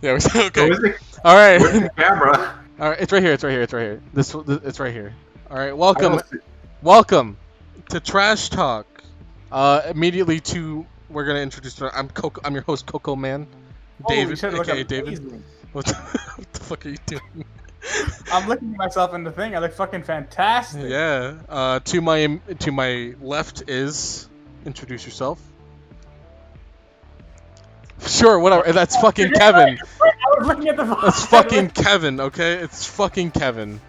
Yeah. Okay. Where's the, All right. where's the camera? All right. It's right here. It's right here. It's right here. It's right here. All right. I Welcome. don't see- Welcome to Trash Talk. Immediately to we're gonna introduce. I'm your host Coco Man, Holy David, shit, look aka David. amazing. What the fuck are you doing? I'm looking at myself in the thing. I look fucking fantastic. Yeah. To my left is introduce yourself. Sure, whatever. That's fucking Kevin. I was looking at the. That's fucking Kevin. Okay, it's fucking Kevin.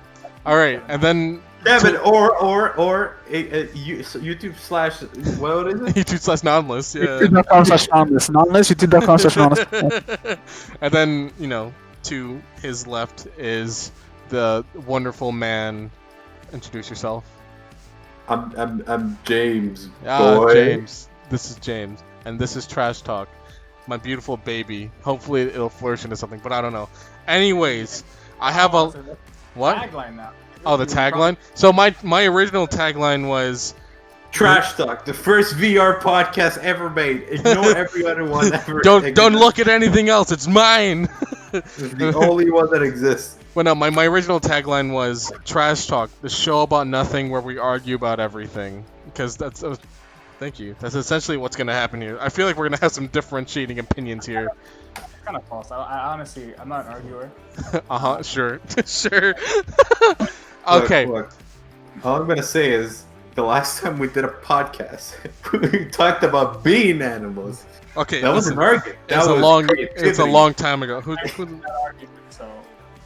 All right, and then Kevin or YouTube slash what is it? YouTube/nonless. Yeah. YouTube.com/anonymous. Anonymous. YouTube.com/anonymous. And then to his left is the wonderful man. Introduce yourself. I'm James. Ah, boy. James. This is James, and this is Trash Talk. My beautiful baby. Hopefully it'll flourish into something, but I don't know. Anyways, I have a what? Tagline now. Oh, the tagline. So my original tagline was Trash Talk, the first VR podcast ever made. Ignore every other one ever. don't look at anything else. It's mine. It's the only one that exists. Well, no, my original tagline was Trash Talk, the show about nothing where we argue about everything. Because that's thank you. That's essentially what's gonna happen here. I feel like we're gonna have some differentiating opinions here. Kind of false. I honestly, I'm not an arguer. Sure, sure. Okay. Look, all I'm gonna say is the last time we did a podcast, we talked about being animals. Okay. That was listen, an argument. That it's a was long. creativity. It's a long time ago. Who Not argument, so.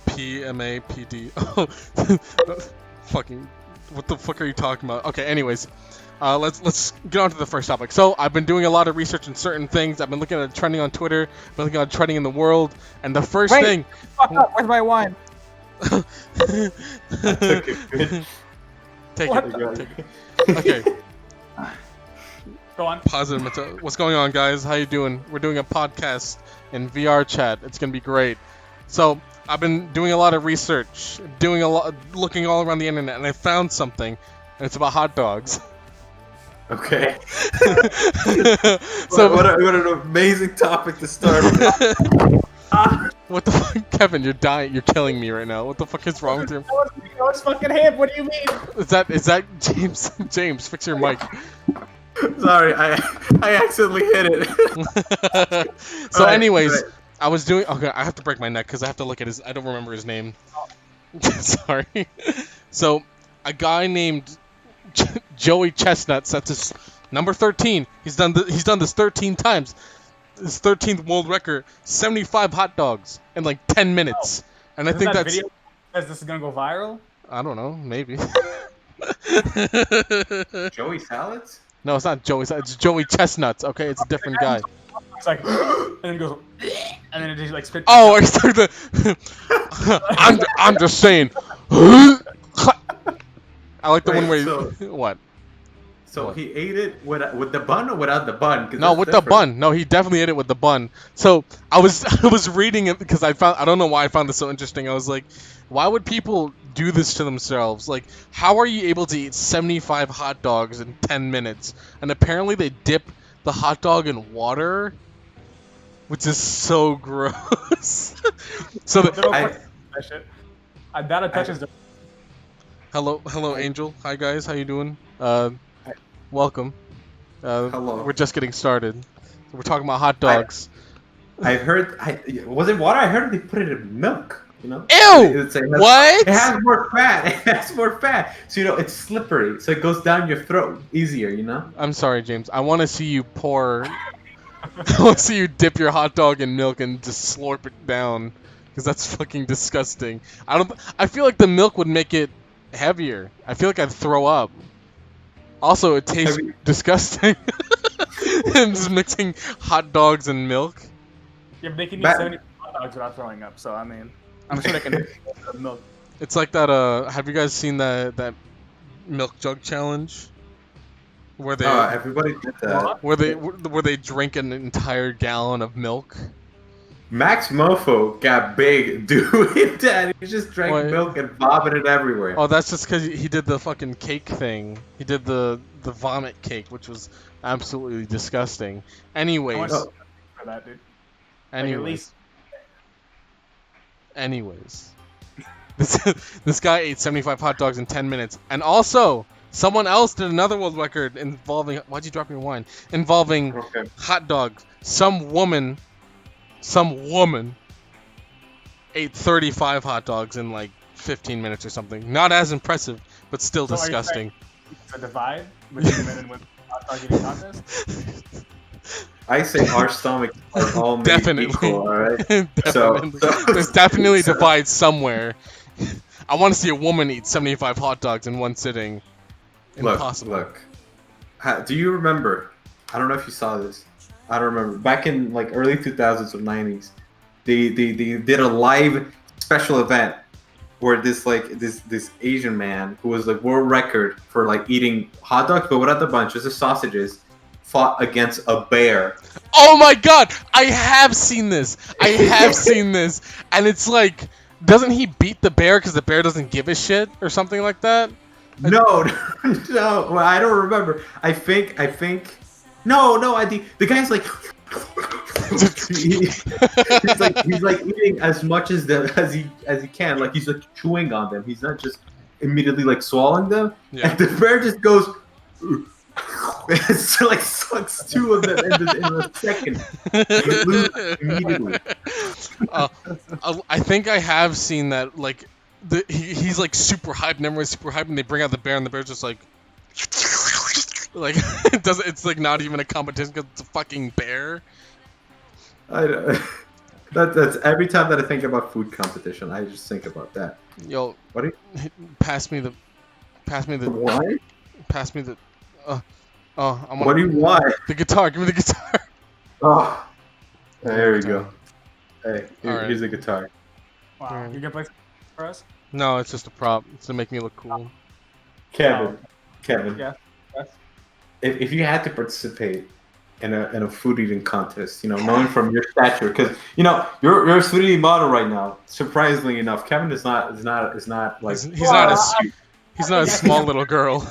PMAPD. Oh, fucking. What the fuck are you talking about? Okay. Anyways, let's get on to the first topic. So I've been doing a lot of research in certain things. I've been looking at trending on Twitter. I've been looking at trending in the world. And the first Wait. thing. Fuck up. Where's my wine? I took it. Good. Take What it. Take it. Okay. Go on. Positive mental. What's going on, guys? How you doing? We're doing a podcast in VR chat. It's gonna be great. So I've been doing a lot of research, looking all around the internet, and I found something, and it's about hot dogs. Okay. So what an amazing topic to start with. what the fuck, Kevin? You're dying. You're killing me right now. What the fuck is wrong with you? That was fucking him. What do you mean? Is that James? James, fix your mic. Sorry, I accidentally hit it. So, Alright, anyways, right. I was doing. Okay, I have to break my neck because I have to look at his. I don't remember his name. Sorry. So, a guy named Joey Chestnut sets his number 13. He's done this 13 times. His 13th world record: 75 hot dogs in like 10 minutes. And I Isn't think that that's. video says this is gonna go viral? I don't know. Maybe. Joey Salads? No, it's not Joey. It's Joey Chestnuts. Okay, it's a different guy. It's like, and then it goes, and then it just like spits. Oh, I started the. I'm just saying. I like the Wait, one where. so- What? So What? he ate it with the bun or without the bun? 'Cause No, that's with the different. bun. No, he definitely ate it with the bun. So I was reading it because I don't know why I found this so interesting. I was like, why would people do this to themselves? Like, how are you able to eat 75 hot dogs in 10 minutes? And apparently they dip the hot dog in water, which is so gross. So I- That shit. That attaches the. hello, Angel. Hi guys, how you doing? Welcome. Hello. We're just getting started. We're talking about hot dogs. I heard. Was it water? I heard they put it in milk. You know. Ew! It What? has more fat. It has more fat. So it's slippery. So it goes down your throat easier. You know. I'm sorry, James. I want to see you pour. I want to see you dip your hot dog in milk and just slurp it down, because that's fucking disgusting. I feel like the milk would make it heavier. I feel like I'd throw up. Also, it tastes Have you- disgusting. And just mixing hot dogs and milk. Yeah, but they can eat Back- 70 hot dogs without throwing up. So I mean, I'm sure they can. The milk. It's like that. Have you guys seen that milk jug challenge? Where they Everybody did that. where they drink an entire gallon of milk. Max Mofo got big doing that. He just drank What? milk and vomited everywhere. Oh, that's just because he did the fucking cake thing. He did the vomit cake, which was absolutely disgusting. Anyways, I want for that, dude. Like, at anyways, least Anyways, this guy ate 75 hot dogs in 10 minutes, and also someone else did another world record involving. Why'd you drop your wine? Involving Okay. hot dogs. Some woman ate 35 hot dogs in like 15 minutes or something. Not as impressive, but still So are you saying disgusting. It's a divide between men and women hot dog eating contest. I say our stomach is all made Definitely. equal, all right? Definitely. There's definitely a divide somewhere. I want to see a woman eat 75 hot dogs in one sitting. Impossible. Look. Do you remember? I don't know if you saw this. I don't remember. Back in like early 2000s or 90s, they did a live special event where this Asian man who was like world record for like eating hot dogs, but without the bunch, just the sausages, fought against a bear. Oh my god! I have seen this! And it's like, doesn't he beat the bear because the bear doesn't give a shit or something like that? No, no, well, I don't remember. I think, no, the guy's like, he's like eating as much as he can, like he's like chewing on them. He's not just immediately like swallowing them. Yeah. And the bear just goes, it's like sucks two of them in a second. You lose immediately. I think I have seen that. Like, he's like super hyped, and everyone's super hyped, and they bring out the bear, and the bear's just like it doesn't. It's like not even a competition because it's a fucking bear. That's every time that I think about food competition, I just think about that. Yo, What are you? pass me the. Why? Pass me the. I'm What do you want? the guitar. Give me the guitar. Oh, there we go. Hey, Alright. here's the guitar. Wow, Alright. you gonna play for us? No, it's just a prop. It's to make me look cool. Kevin, Yeah. Yes. if you had to participate in a food eating contest, you know, knowing from your stature, because you know you're a food eating model right now. Surprisingly enough, Kevin is not like He's not a small little girl.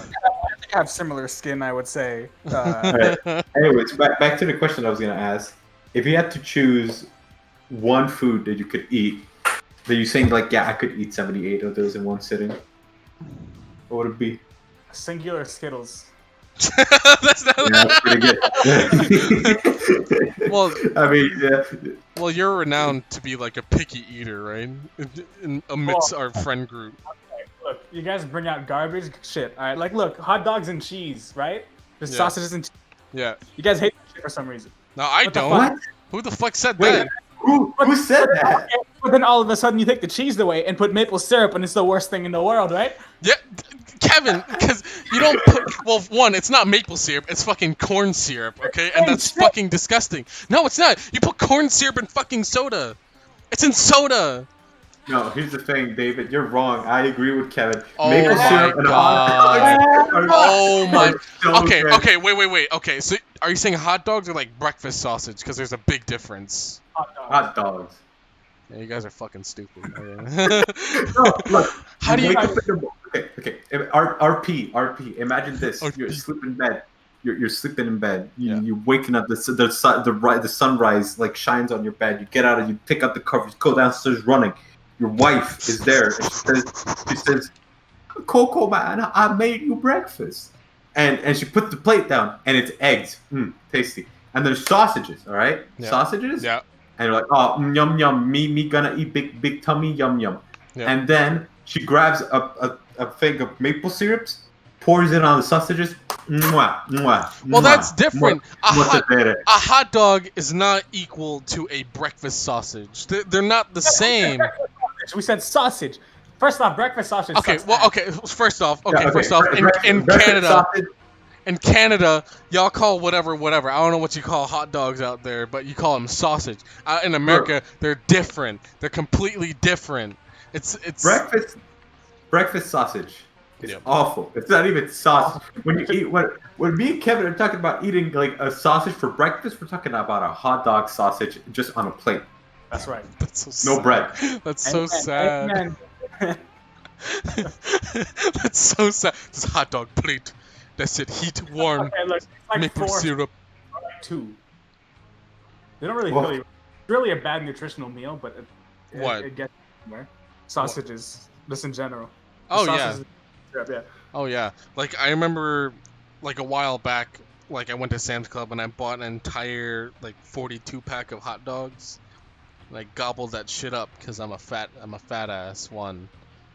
I have similar skin, I would say. Alright. Anyways, back to the question I was gonna ask. If you had to choose one food that you could eat, that you saying like, yeah, I could eat 78 of those in one sitting, what would it be? Singular Skittles. That's not. Yeah, that's pretty good. Well, I mean, yeah. Well, you're renowned to be like a picky eater, right? Amidst our friend group. Look, you guys bring out garbage shit. All right, like look, hot dogs and cheese, right? Just Yeah. sausages and cheese. Yeah. You guys hate that shit for some reason. No, I What the don't. What? Who the fuck said Wait, that? who said that? But then all of a sudden you take the cheese away and put maple syrup, and it's the worst thing in the world, right? Yeah, Kevin, because you don't put. Well, one, it's not maple syrup. It's fucking corn syrup, okay? And that's fucking disgusting. No, it's not. You put corn syrup in fucking soda. It's in soda. No, here's the thing, David. You're wrong. I agree with Kevin. Oh Maple my syrup and God. hot dogs Oh my. are so Okay, good. okay, wait. Okay, so are you saying hot dogs are like breakfast sausage? Because there's a big difference. Hot dog. Hot dogs. Yeah, you guys are fucking stupid. No, look. How do you? wake up in the okay. RP. Imagine this. RP. You're sleeping in bed. You're sleeping in bed. Yeah. You're waking up. The sunrise like shines on your bed. You get out and you pick up the covers. Go downstairs running. Your wife is there. And she says, "Coco, man, I made you breakfast." And she puts the plate down, and it's eggs. Tasty. And there's sausages. All right, Yeah. sausages. Yeah. And you're like, oh, yum yum, me gonna eat big tummy, yum yum. Yeah. And then she grabs a thing of maple syrups, pours it on the sausages. Mwah, mwah, Well, that's mwah, different. mwah. A hot dog is not equal to a breakfast sausage. They're not the same. We said sausage. First off, breakfast sausage. Okay, sucks well, ass. okay. First off, Yeah, in breakfast Canada, sausage. in Canada, y'all call whatever. I don't know what you call hot dogs out there, but you call them sausage. In America, they're different. They're completely different. It's breakfast sausage. It's Yep. awful. It's not even sausage. When you eat when me and Kevin are talking about eating like a sausage for breakfast, we're talking about a hot dog sausage just on a plate. That's right. That's so No sad. bread. That's so Amen, sad. amen. That's so sad. This hot dog plate. That's it. Heat warm. Okay, look, it's like Maple 4, syrup. 2. They don't really What? feel you. It's really a bad nutritional meal, but What? it gets somewhere. Sausages, just in general. Oh yeah. Sausages, yeah. Oh yeah. Like I remember, like a while back, like I went to Sam's Club and I bought an entire like 42 pack of hot dogs, and I gobbled that shit up because I'm a fat ass one.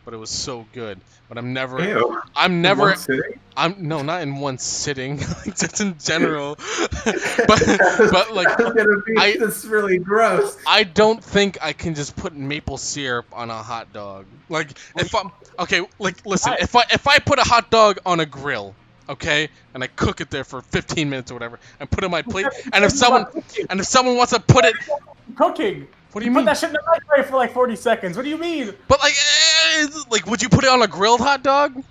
But it was so good. But I'm never. Ew. I'm In never. one sitting? I'm no, not in one sitting. Like, just in general. but like That's gonna be I- that's really gross. I don't think I can just put maple syrup on a hot dog. Like if I'm okay, like listen, if I put a hot dog on a grill, okay, and I cook it there for 15 minutes or whatever, and put it on my plate, and if someone wants to put it, Cooking. what do you Put mean? that shit in the microwave for like 40 seconds. What do you mean? But like would you put it on a grilled hot dog?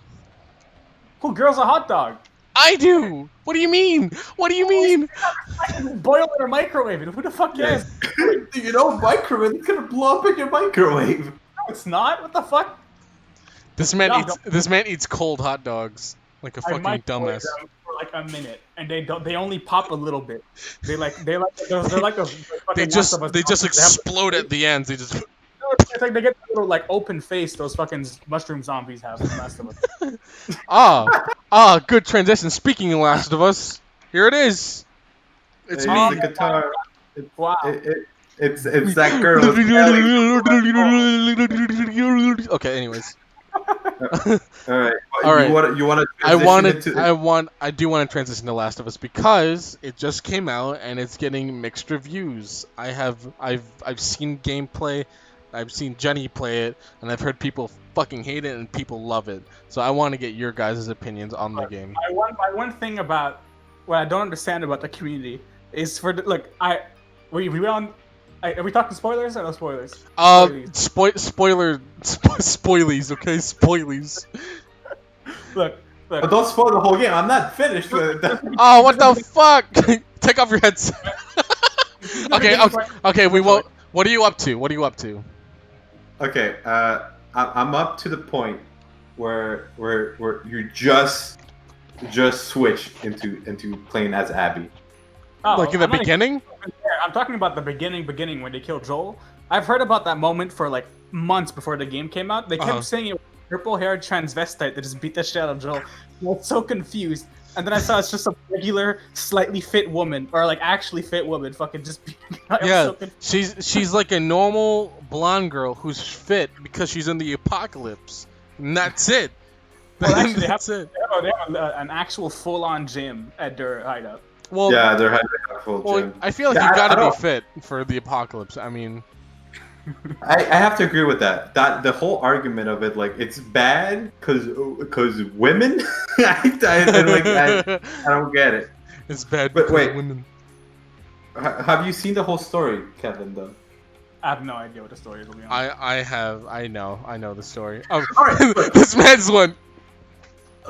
Who grills a hot dog? I do. What do you mean? What do you mean? Boil it or microwave it. Who the fuck cares? You know, microwave. It's gonna blow up in your microwave. No, it's not. What the fuck? This man No, this man eats cold hot dogs like a I fucking microwave dumbass. them for like a minute, and they only pop a little bit. They're like those fucking They Last of Us just zombies. They have- explode at the ends. They just It's like they get the little like open face those fucking mushroom zombies have in Last of Us. good transition. Speaking of Last of Us, here it is. It's Hey, me. the guitar. Wow. It's that girl. Okay, anyways. All right. All right. You want to? I do want to transition to Last of Us because it just came out and it's getting mixed reviews. I've seen gameplay, I've seen Jenny play it, and I've heard people fucking hate it and people love it. So I want to get your guys' opinions on the game. My one thing about what I don't understand about the community is we on. Are we talking spoilers or no spoilers? Spoilies, okay? Spoilies. Look. But don't spoil the whole game. I'm not finished with it. Oh, what the fuck? Take off your headset. Okay, we won't. What are you up to? Okay, I'm up to the point where you just switch into playing as Abby. Oh, Like in the I'm not beginning? even there. I'm talking about the beginning when they killed Joel. I've heard about that moment for like months before the game came out. They kept saying it was a purple-haired transvestite that just beat the shit out of Joel. I was so confused. And then I saw it's just a regular, slightly fit woman, or like actually fit woman, fucking just beating. Yeah, she's like a normal blonde girl who's fit because she's in the apocalypse. And that's it. Well, actually, they That's have, it. they have an actual full-on gym at their hideout. Well, Yeah, they're having a full well, gym. I feel like Yeah, you I gotta be don't- fit for the apocalypse. I mean, I have to agree with that. That the whole argument of it, like, it's bad because women. I don't get it. it's bad But because wait. women. Have you seen the whole story, Kevin? Though. I have no idea what the story is. To be honest. I know the story. Oh, All right. this man's one.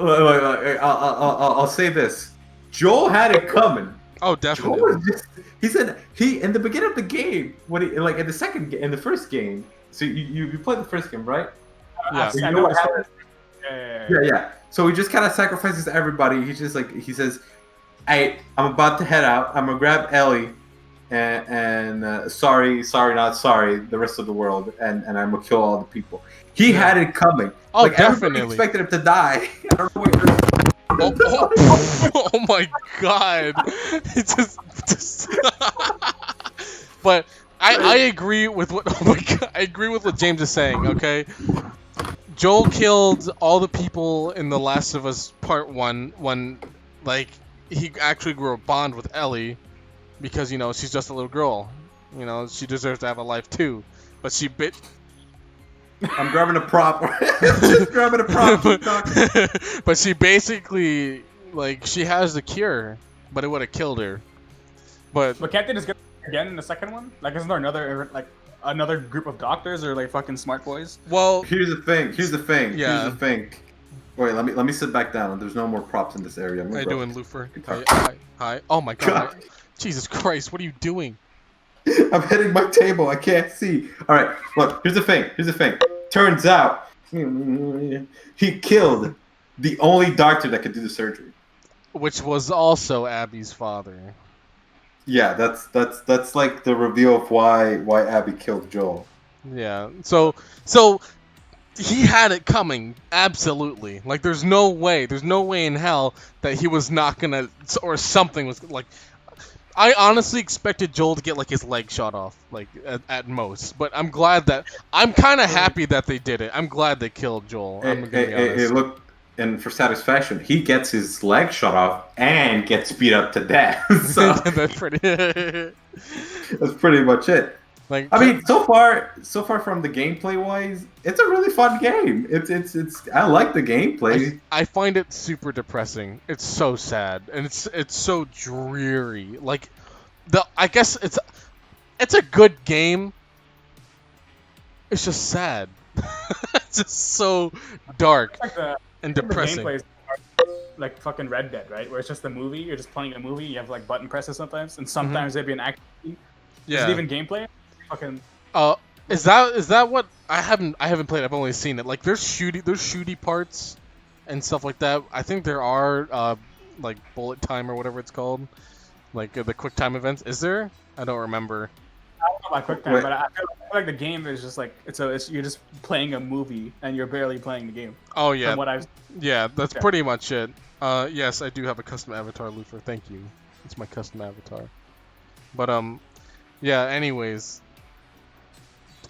Look, I'll say this. Joel had it coming. Oh, Joel definitely. was just, he in the beginning of the game when he like in the first game. So you played the first game, right? Yeah. So you I know know what the story. happens? Yeah. So he just kind of sacrifices everybody. He just like he says, "Hey, I'm about to head out. I'm gonna grab Ellie, and sorry, not sorry, the rest of the world, and I'm gonna kill all the people." He had it coming. Oh, like everybody definitely. expected him to die. I don't know what you're. Oh my god. It's just But I agree with what oh my god, I agree with what James is saying, okay? Joel killed all the people in The Last of Us Part 1 when like he actually grew a bond with Ellie because, you know, she's just a little girl. You know, she deserves to have a life too. But she bit I'm grabbing a prop. Just grabbing a prop. Keep talking. but she basically like she has the cure, but it would have killed her. But But can't they just get again in the second one? Like, isn't there another group of doctors or like fucking smart boys? well, Here's the thing. Yeah. Here's the thing. Wait, let me sit back down. There's no more props in this area. how you doing, Lufer? Guitar. Hi. Oh my god. God. Jesus Christ, what are you doing? I'm hitting my table. I can't see. All right. Look. Here's the thing. Turns out he killed the only doctor that could do the surgery. Which was also Abby's father. Yeah, that's like the reveal of why Abby killed Joel. Yeah. So he had it coming, absolutely. Like, there's no way in hell that he was not gonna, or something was like. I honestly expected Joel to get like his leg shot off, like at most. But I'm kind of happy that they did it. I'm glad they killed Joel. I'm gonna be honest. Look, and for satisfaction, he gets his leg shot off and gets beat up to death. So That's pretty. that's pretty much it. Like, I mean, so far from the gameplay wise, it's a really fun game. It's I like the gameplay. I find it super depressing. It's so sad and it's so dreary. Like, I guess it's a good game. It's just sad. It's just so dark Like the and the depressing. gameplay is like fucking Red Dead, right? Where it's just a movie. You're just playing a movie. You have like button presses sometimes, and sometimes there'd be an action scene. Is Yeah. it even gameplay? Fucking Is that what I haven't played? I've only seen it. Like, there's shooty parts and stuff like that. I think there are like bullet time or whatever it's called, like the quick time events. Is there? I don't remember. I don't know about quick time, Wait. but I feel like the game is just like you're just playing a movie and you're barely playing the game. Oh yeah, From what I've yeah. That's Yeah. pretty much it. Yes, I do have a custom avatar, Lufer. Thank you. It's my custom avatar. But yeah. Anyways,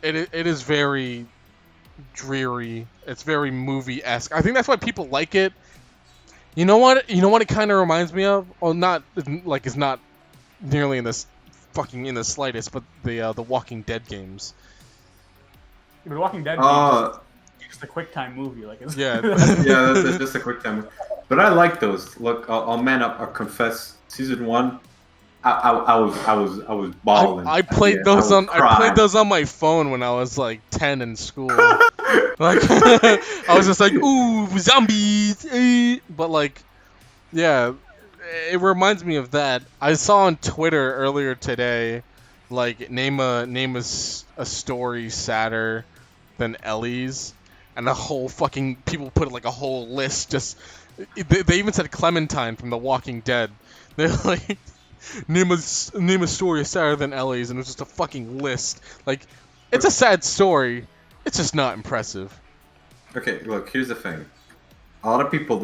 it is very dreary. It's very movie-esque. I think that's why people like it. You know what? You know what it kind of reminds me of? Well, not like it's not nearly in this fucking in the slightest, but the Walking Dead games. The Walking Dead game Uh, is just a quick time movie. Like it's Yeah. yeah, that's just a quick time. But I like those. Look, I'll man up. I'll confess. Season 1, I was balling. I played Yeah, those I on would I cry. played those on my phone when I was like 10 in school. Like, I was just like, ooh, zombies, but like, yeah, it reminds me of that. I saw on Twitter earlier today, like, name a story sadder than Ellie's, and a whole fucking people put like a whole list. Just they even said Clementine from The Walking Dead. They're like, name a story sadder than Ellie's, and it was just a fucking list. Like, it's a sad story. It's just not impressive. Okay, look. Here's the thing. A lot of people.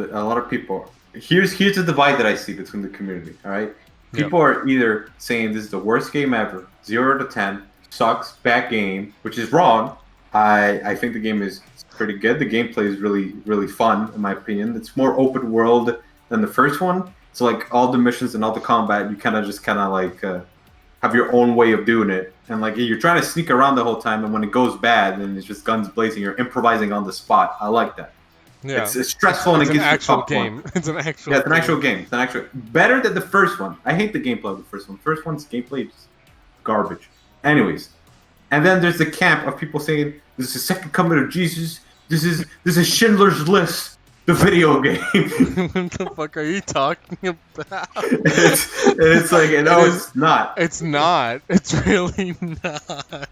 Here's the divide that I see between the community. All right. Yeah. People are either saying this is the worst game ever, 0 to 10, sucks, bad game, which is wrong. I think the game is pretty good. The gameplay is really fun, in my opinion. It's more open world than the first one. So like all the missions and all the combat, you kind of like have your own way of doing it, and like you're trying to sneak around the whole time. And when it goes bad, then it's just guns blazing. You're improvising on the spot. I like that. Yeah, It's stressful and it's it an gives you actual popcorn. game. It's an actual. Yeah, it's an actual game. It's an actual better than the first one. I hate the gameplay of the first one. First one's gameplay is garbage. Anyways, and then there's the camp of people saying this is the second coming of Jesus. This is Schindler's List, the video game. What the fuck are you talking about? it's like no, it's not. It's not. It's really not.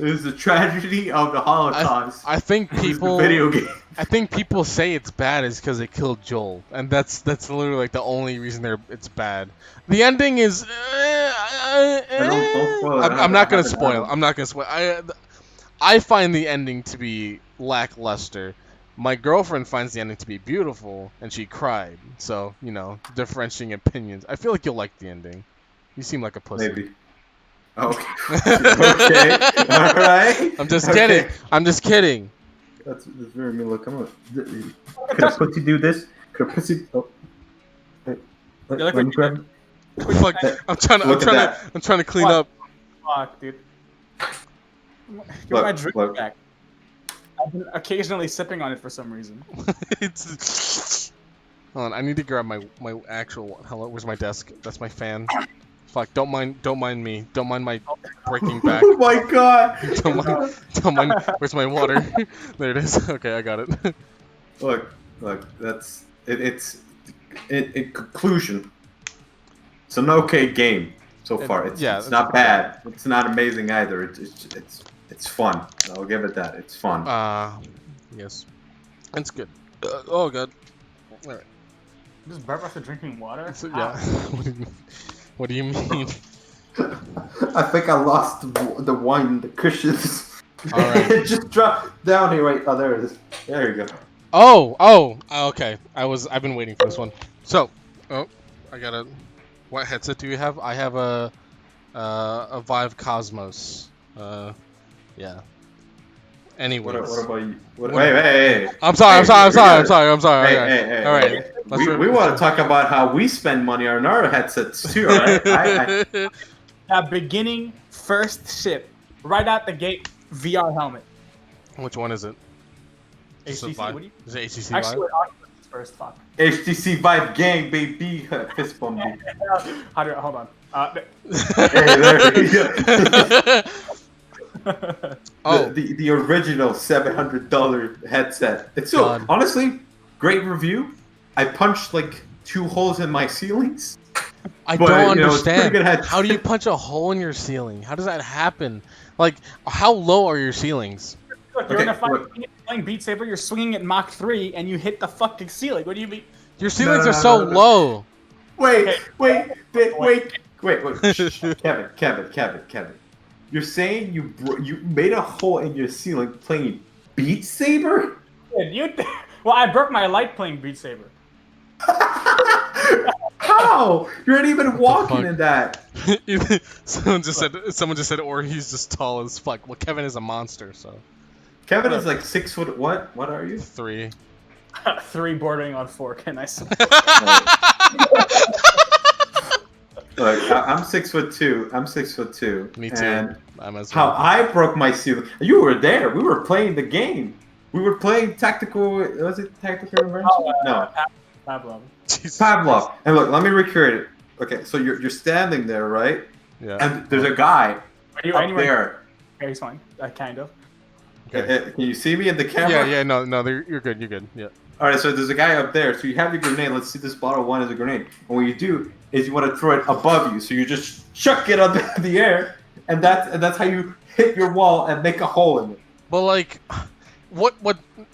It's the tragedy of the Holocaust. I think It's the people. video game. I think people say it's bad is because they killed Joel, and that's literally like the only reason it's bad. The ending is. Don't spoil it. I'm not gonna I haven't spoil. done I'm not gonna spoil. I find the ending to be lackluster. My girlfriend finds the ending to be beautiful, and she cried. So, you know, differentiating opinions. I feel like you'll like the ending. You seem like a pussy. Maybe. Okay. Okay. All right. I'm just Okay. kidding. I'm just kidding. That's very mean. Look, come on. Could a pussy do this? Could a pussy? Oh. Wait, look let like me grab. Fuck, I'm trying Look at that. to clean What? up. fuck, dude. Give Look, my drink look. back. I've been occasionally sipping on it for some reason. It's. Hold on, I need to grab my actual. Hello, where's my desk? That's my fan. Fuck, don't mind me. Don't mind my breaking back. Oh my god! Don't mind. Where's my water? There it is. Okay, I got it. Look, that's it. It's in conclusion. It's an okay game so far. It's yeah, it's not bad. It's not amazing either. It's fun. I'll give it that. It's fun. Yes, it's good. Oh god. All right. Just burp after drinking water? So, yeah. What do you mean? I think I lost the wine, the cushions. All right. It just dropped down here. Right. Oh, there it is. There you go. Oh, okay. I've been waiting for this one. So, I got a. What headset do you have? I have a Vive Cosmos. Yeah. Anyways. What about you? Hey. I'm sorry. Hey. All right. We want to talk about how we spend money on our headsets too, all right? That beginning first ship, right out the gate, VR helmet. Which one is it? HTC. Vive? What do you? Is it HTC Actually, Vive? wait, Oculus is first. Fuck. HTC Vive gang, baby. Fist bump me. Hold on. Hey, there you go. Oh, The original $700 headset. It's so God. honestly great review. I punched like 2 holes in my ceilings. I But, don't you know, it's pretty understand. good headset. How do you punch a hole in your ceiling? How does that happen? Like, how low are your ceilings? Look, you're in a Okay, fight look. playing Beat Saber. You're swinging at Mach 3, and you hit the fucking ceiling. What do you mean? Your ceilings no, are so no. low. Wait. Shh. Kevin. You're saying you made a hole in your ceiling playing Beat Saber? Well, I broke my light playing Beat Saber. How? You're not even walking fuck? in that. Someone just said, or he's just tall as fuck. Well, Kevin is a monster, so Kevin is like 6 foot. What? What are you? 3. 3 bordering on 4. Can I say? Look, I'm 6'2". I'm 6'2". Me too. And I'm as how well. I broke my ceiling. You were there. We were playing the game. We were playing tactical. Was it tactical revenge? No, Pavlov. Jesus Pavlov. Christ. And look, let me recreate it. Okay, so you're standing there, right? Yeah. And there's a guy Are you up anywhere? there. Okay, he's fine. Kind of. Okay. Can you see me in the camera? Yeah. No. You're good. You're good. Yeah. All right, so there's a guy up there. So you have your grenade. Let's see this bottle one is a grenade. And what you do is you want to throw it above you. So you just chuck it up in the air, and that's how you hit your wall and make a hole in it. But like, what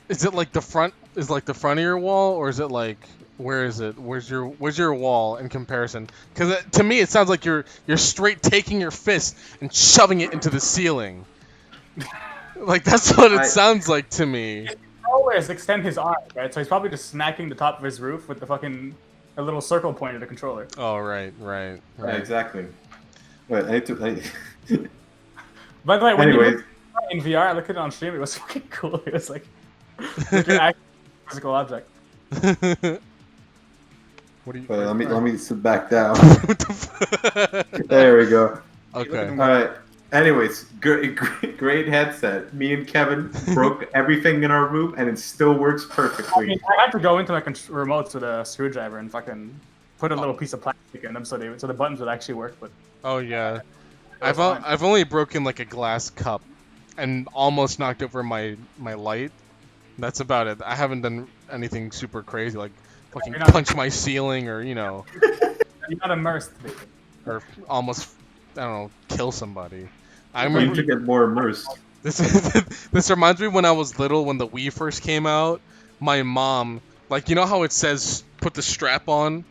is it like? The front is like the front of your wall, or is it like where is it? Where's your wall in comparison? Because to me, it sounds like you're straight taking your fist and shoving it into the ceiling. Like that's what it sounds like to me. Always extend his arm, right? So he's probably just smacking the top of his roof with a little circle point of the controller. Oh right. Yeah, exactly. Wait, I need to. By the way, when Anyways, you in VR, I looked at it on stream. It was fucking cool. It was like you're acting a physical object. What do you? let me sit back down. What the fuck? There we go. Okay. All right. Anyways, great headset. Me and Kevin broke everything in our room, and it still works I perfectly. mean, I had to go into my remotes with a screwdriver and fucking put a little piece of plastic in them so the buttons would actually work. But Oh yeah. was fine. I've only broken like a glass cup, and almost knocked over my light. That's about it. I haven't done anything super crazy like fucking You're not- punch my ceiling or you're not immersed, baby. or almost I don't know kill somebody. I I need remember to get more immersed. this reminds me when I was little when the Wii first came out. My mom, like you know how it says put the strap on,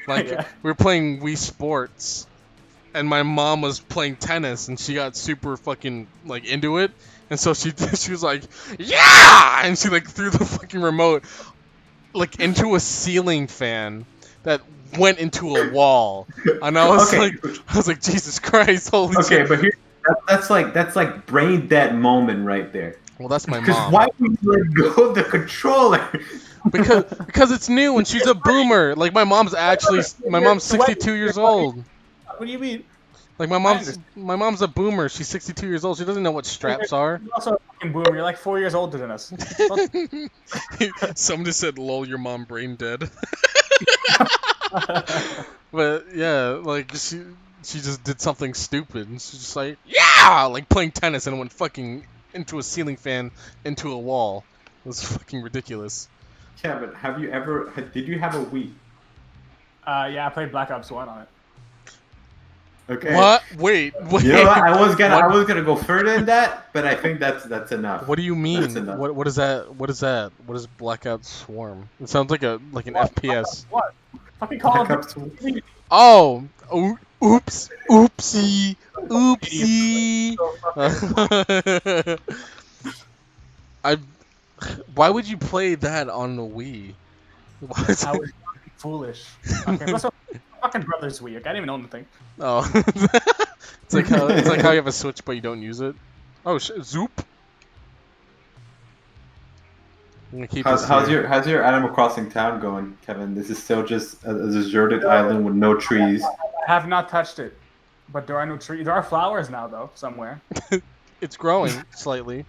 like Yeah. we were playing Wii Sports, and my mom was playing tennis and she got super fucking like into it, and so she was like yeah, and she like threw the fucking remote like into a ceiling fan that went into a wall, and I was like Jesus Christ, holy Okay, shit. but here, that's like brain dead moment right there. Well, that's my Because mom. why would you let go of the controller? because it's new and she's a boomer. Like my mom's 62 years old. What do you mean? Like my mom's a boomer. She's 62 years old. She doesn't know what straps are. You're also a fucking boomer. You're like 4 years older than us. Someone just said, "Lol, your mom brain dead." But yeah, like she just did something stupid. And she's just like, yeah, like playing tennis and went fucking into a ceiling fan into a wall. It was fucking ridiculous. Kevin, did you have a Wii? Yeah, I played Black Ops 1 on it. Okay. What? Wait. You know what? I was gonna go further than that, but I think that's enough. What do you mean? That's enough. What is that? What is that? What is Blackout Swarm? It sounds like an FPS. What? Fucking Call of Black Ops Duty. Oh, oopsie. Why would you play that on the Wii? Why is I it- was foolish. Okay, plus my fucking brother's Wii. Like, I didn't even own the thing. Oh, it's like how you have a Switch but you don't use it. Oh shit, Zoop. I'm gonna keep this How's here. your Animal Crossing town going, Kevin? This is still just a deserted island with no trees. I have not touched it, but there are no trees. There are flowers now, though, somewhere. It's growing slightly.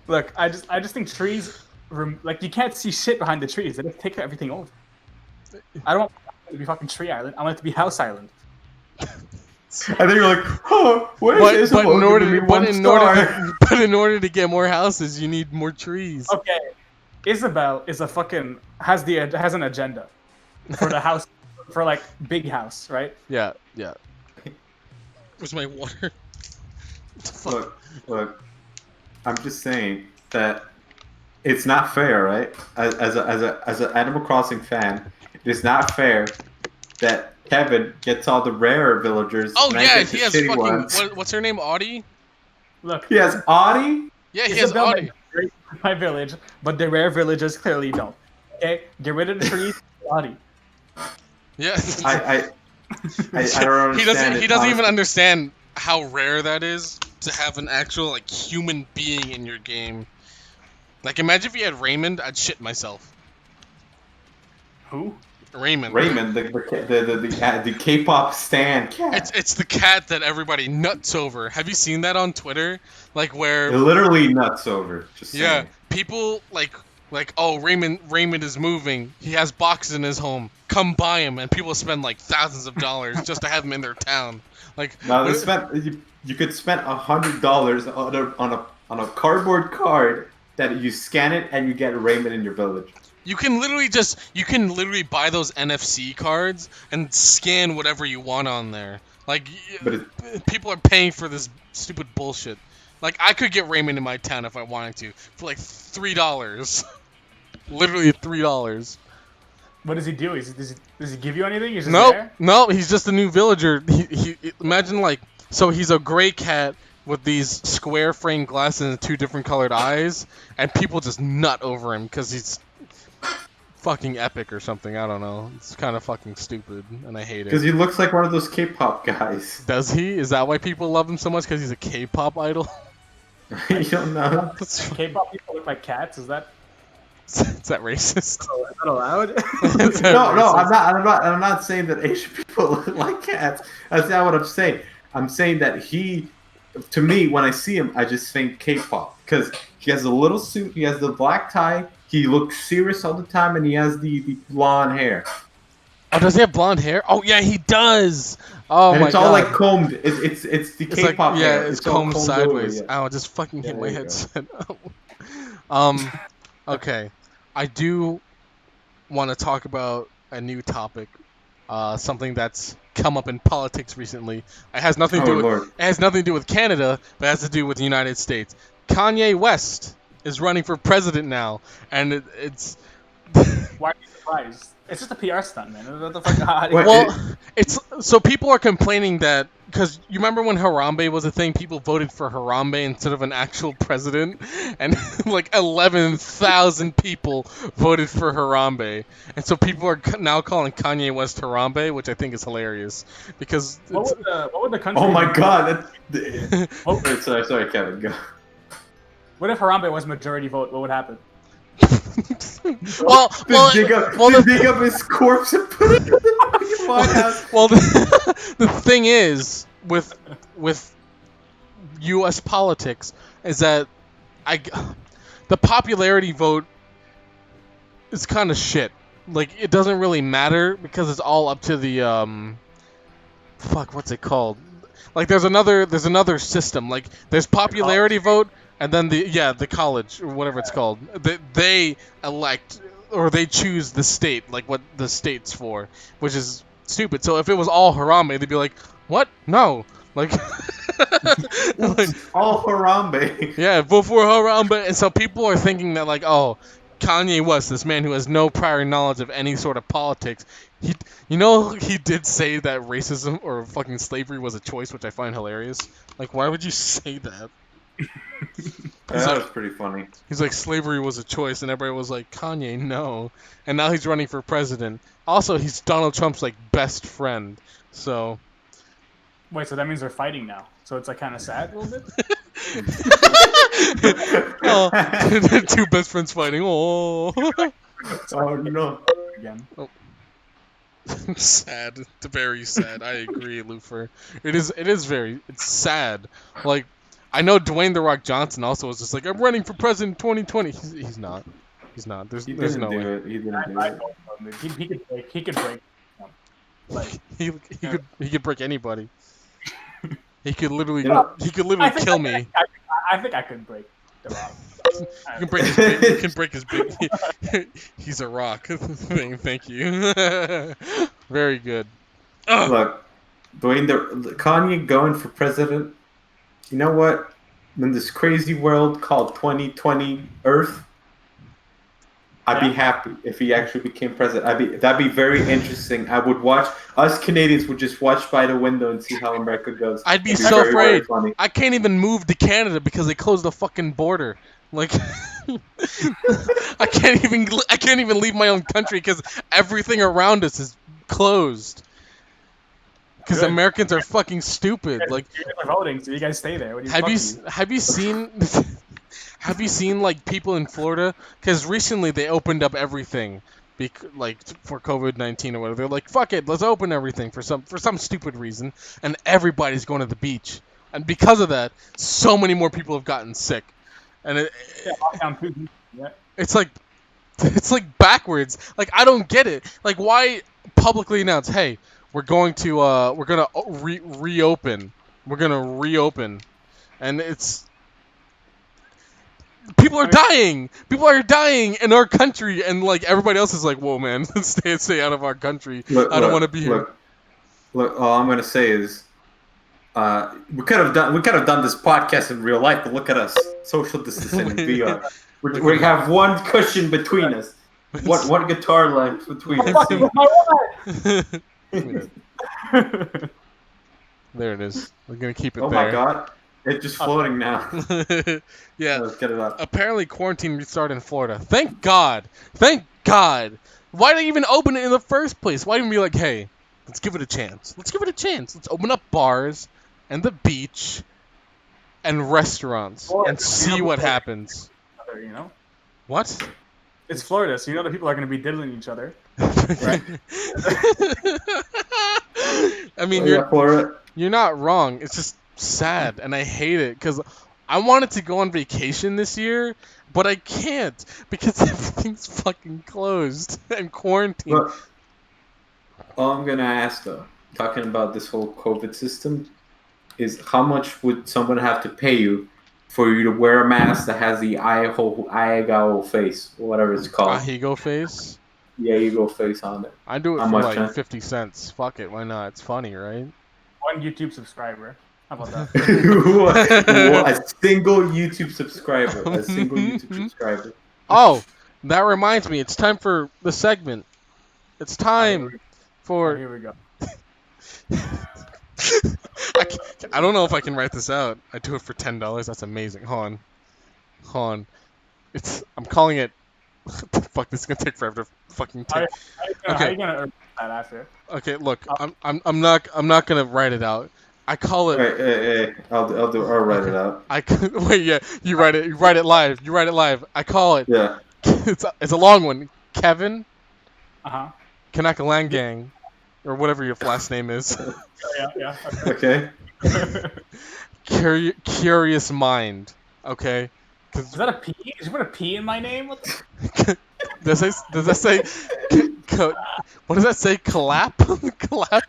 Look, I just think trees, like you can't see shit behind the trees. They just take everything over. I don't want it to be fucking tree island. I want it to be house island. I think you're like, oh, what is But, this? but, in order, but but in order to get more houses, you need more trees. Okay, Isabel is a fucking has an agenda for the house, for like big house, right? Yeah, yeah. Where's my water? What the fuck? Look, I'm just saying that it's not fair, right? As an Animal Crossing fan, it is not fair that Kevin gets all the rarer villagers. Oh and I yeah, get the he has shitty fucking ones. what's her name? Audie? Look, He has Audie. Yeah, he has Isabel Audie. makes great for my village, but the rare villagers clearly don't. Okay, get rid of the trees, Audi. Yeah. I don't understand. He doesn't it, even honestly. understand how rare that is to have an actual like human being in your game. Like imagine if you had Raymond, I'd shit myself. Who? Raymond. Raymond, the K-pop stan cat. It's the cat that everybody nuts over. Have you seen that on Twitter? Like where Literally nuts over. Just yeah, saying. people like oh Raymond is moving. He has boxes in his home. Come buy him, and people spend like thousands of dollars just to have him in their town. Like Now what- you could spend $100 on a cardboard card that you scan it and you get Raymond in your village. you can literally buy those NFC cards and scan whatever you want on there. Like But people are paying for this stupid bullshit. Like I could get Raymond in my town if I wanted to for like $3. Literally $3. What does he do? Does he give you anything? He's just Nope, there? no, he's just a new villager. He imagine like so he's a gray cat with these square frame glasses and two different colored eyes, and people just nut over him because he's fucking epic or something. I don't know. It's kind of fucking stupid, and I hate because it. he looks like one of those K-pop guys. Does he? Is that why people love him so much? Because he's a K-pop idol? You don't know. That's, K-pop people look like cats. Is that is that racist? allowed? Is that No, racist? I'm not saying that Asian people look like cats. That's not what I'm saying. I'm saying that to me, when I see him, I just think K-pop because he has a little suit, he has the black tie, he looks serious all the time, and he has the blonde hair. Oh, does he have blonde hair? Oh yeah, he does. Oh And my it's god. all like combed. It's the It's K-pop like, yeah, hair. it's all combed over, sideways. yeah. Ow, it just fucking hit Yeah, my there you headset. Okay. I do want to talk about a new topic, something that's come up in politics recently. It has nothing to do Oh, with Lord. it has nothing to do with Canada, but it has to do with the United States. Kanye West is running for president now, and it's Why are you surprised? It's just a PR stunt, man. What the fuck? Wait, well, it's so people are complaining that because you remember when Harambe was a thing, people voted for Harambe instead of an actual president, and like 11,000 people voted for Harambe, and so people are now calling Kanye West Harambe, which I think is hilarious because What would the country? Oh my god. Oh, Sorry, Kevin. Go. what if Harambe was majority vote? What would happen? well, Dig up his corpse and put it in the fucking White House. well, the thing is with U.S. politics is that the popularity vote is kind of shit. Like it doesn't really matter because it's all up to the what's it called? Like there's another system. Like there's popularity vote and then the college or whatever it's called. They elect or they choose the state, like what the state's for, which is stupid. So if it was all Harambe, they'd be like, "What? No." Like, like All Harambe. yeah, vote for Harambe. And so people are thinking that like, oh, Kanye West, this man who has no prior knowledge of any sort of politics, he did say that racism or fucking slavery was a choice, which I find hilarious. Like, why would you say that? That was pretty funny. He's like, slavery was a choice, and everybody was like, Kanye, no. And now he's running for president. Also, he's Donald Trump's like best friend. So. Wait, so that means they're fighting now. So it's like kind of sad a little bit. Oh, two best friends fighting. Oh. Oh no. Again. Sad. Very sad. I agree, Lufer. It's sad. Like, I know Dwayne The Rock Johnson also was just like, I'm running for president in 2020. He's not. He's not. There's no way. He didn't do I it. don't know. He could break. Like, He could break anybody. He could literally I think kill me. I think I could break The Rock. You can break his big. He's a rock. Thank you. Very good. Ugh. Look, Kanye going for president. You know what? In this crazy world called 2020 Earth, I'd be happy if he actually became president. That'd be very interesting. I would watch. Us Canadians would just watch by the window and see how America goes. I'd be It'd so very, very afraid. funny. I can't even move to Canada because they closed the fucking border. Like, I can't even leave my own country because everything around us is closed. Because Good. Americans are fucking stupid. Like, You guys are voting, so you guys stay there. What do you have you seen have you seen like people in Florida? Because recently they opened up everything, like for COVID-19 or whatever. They're like, fuck it, let's open everything for some stupid reason, and everybody's going to the beach. And because of that, so many more people have gotten sick. And lockdown too. Yeah. it's like backwards. Like, I don't get it. Like, why publicly announce, hey, we're gonna reopen. We're gonna reopen, and it's people are dying. People are dying in our country, and like everybody else is like, whoa, man, stay out of our country. I don't want to be here. Look, all I'm gonna say is, we could have done this podcast in real life, but look at us, social distancing in VR. We have one cushion between us, one guitar length between us. There it is. We're gonna keep it Oh there. my god, it's just floating now. Yeah. Let's get it up. Apparently, quarantine restarted in Florida. Thank God. Thank God. Why did they even open it in the first place? Why didn't we be like, hey, let's give it a chance. Let's give it a chance. Let's open up bars and the beach and restaurants and see what happens. You know, What? it's Florida, so you know the people are going to be diddling each other. I mean, Florida. you're not wrong. It's just sad, and I hate it because I wanted to go on vacation this year, but I can't because everything's fucking closed and quarantined. Look, all I'm gonna ask though, talking about this whole COVID system, is how much would someone have to pay you for you to wear a mask that has the Iagao face, or whatever it's called? Ahigo face. Yeah, you go face on it. I do it How for much, like huh? 50 cents. Fuck it, why not? It's funny, right? One YouTube subscriber. How about that? What? A single YouTube subscriber. A single YouTube subscriber. Oh, that reminds me. It's time for the segment. It's time for. Here we go. I don't know if I can write this out. I do it for $10. That's amazing. Hold on. I'm calling it. What the fuck? This is gonna take forever to fucking take. How Okay. are you going to earn that after? Okay, look. I'm not gonna write it out. I call it. Hey, I'll write it out. Wait, yeah. You write it. You write it live. I call it. Yeah. It's a long one. Kevin Uh-huh. Kanakalangang, or whatever your last name is. Yeah. Okay. Curious mind. Okay. Is that a P? Did you put a P in my name? What the? Does that say? What does that say? Clap. Clap.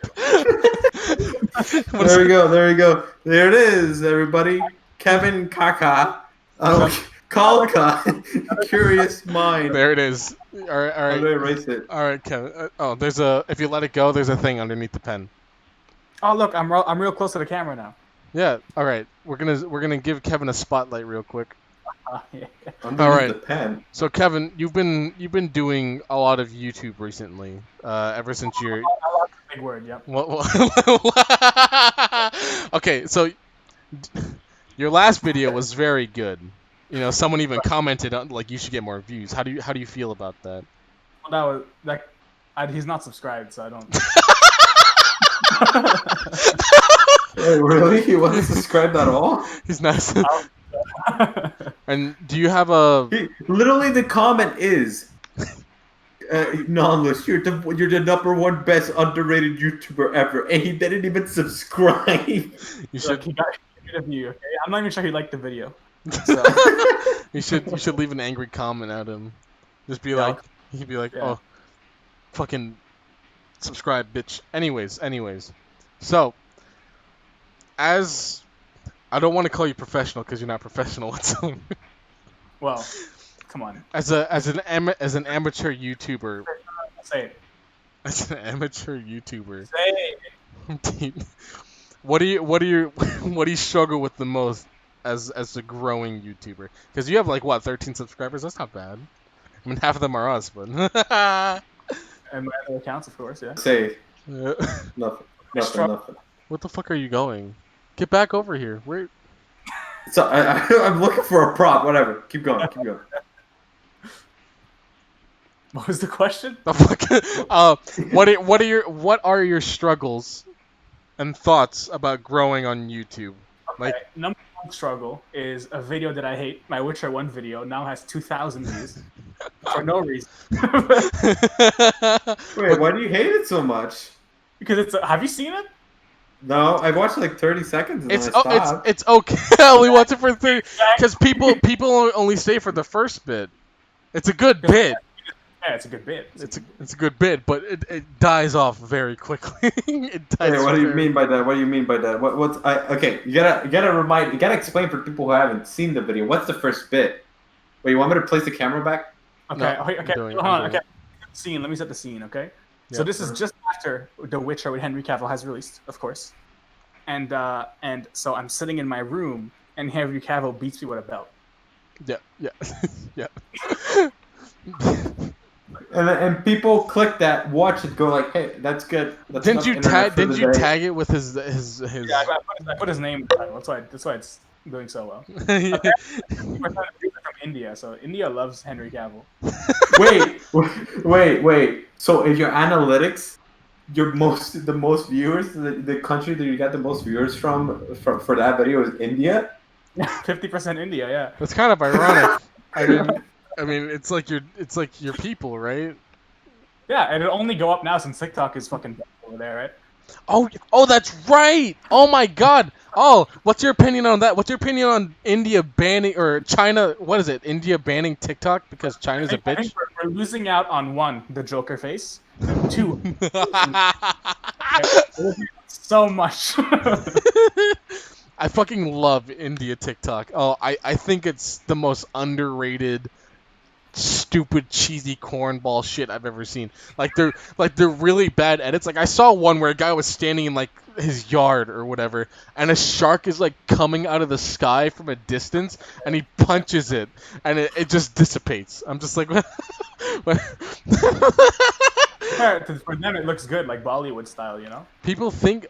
What is There we go. There it is, everybody. Kevin Kaka. Kalka. Curious mind. There it is. All right. I'm gonna erase it. All right, Kevin. If you let it go, there's a thing underneath the pen. Oh, look, I'm real close to the camera now. Yeah. All right. We're gonna give Kevin a spotlight real quick. Yeah. Underneath All right. the pen. So Kevin, you've been doing a lot of YouTube recently. Ever since you're. I like the big word, yep. Okay, so Your last video was very good. You know, someone even commented on like you should get more views. How do you feel about that? Well, he's not subscribed, so I don't. Wait, really? He wasn't subscribed at all? He's not. And do you have a? Literally, the comment is, "Nonless, you're the number one best underrated YouTuber ever," and he didn't even subscribe. You Look, should. he got a view. Okay, I'm not even sure he liked the video. So. You should leave an angry comment at him. Just be Yeah. like, he'd be like, Yeah. oh, fucking subscribe, bitch. Anyways. So, as I don't want to call you professional because you're not professional whatsoever. Well, come on. As an amateur YouTuber, Say it. as an amateur YouTuber, Say it. what do you struggle with the most as a growing YouTuber? Because you have like what 13 subscribers. That's not bad. I mean, half of them are us, but. And my other accounts, of course, yeah. Say Yeah. nothing. What the fuck are you going? Get back over here. Where? So I'm looking for a prop. Whatever. Keep going. What was the question? The fuck? What are your struggles and thoughts about growing on YouTube? Like, Okay, number one struggle is a video that I hate. My Witcher 1 video now has 2,000 views for no reason. Wait, why do you hate it so much? Because it's. Have you seen it? No, I watched like 30 seconds and it's then I stopped. it's okay. I only watch it for 30 because people only stay for the first bit. It's a good bit. Yeah, it's a good bit. It's a good bit, but it dies off very quickly. It dies. Hey, what do you very- mean by that? Okay, you gotta explain for people who haven't seen the video. What's the first bit? Wait, you want me to place the camera back? Okay, No, okay, I'm doing it, hold I'm on. doing Okay, scene. Let me set the scene. Okay, so Yeah. this is just after The Witcher with Henry Cavill has released, of course, and so I'm sitting in my room and Henry Cavill beats me with a belt. Yeah. And people click that, watch it, go like, hey, that's good. That's Didn't enough you internet tag? for Didn't the you day. tag it with his? Yeah, I put his name in the title. That's why it's doing so well. We're from India, so India loves Henry Cavill. Wait. So in your analytics, the most viewers, the country that you got the most viewers from for that video is India. 50% India, yeah. That's kind of ironic. I mean, it's like your people, right? Yeah, and it'll only go up now since TikTok is fucking over there, right? Oh, that's right. Oh my God. Oh, what's your opinion on that? What's your opinion on India banning or China? What is it? India banning TikTok because China's a I bitch. think we're losing out on one, the Joker face. Two, so much. I fucking love India TikTok. Oh, I think it's the most underrated, stupid, cheesy cornball shit I've ever seen. Like they're really bad edits. Like I saw one where a guy was standing in like his yard or whatever, and a shark is like coming out of the sky from a distance, and he punches it, and it just dissipates. I'm just like, what? For them, it looks good, like Bollywood style, you know? People think.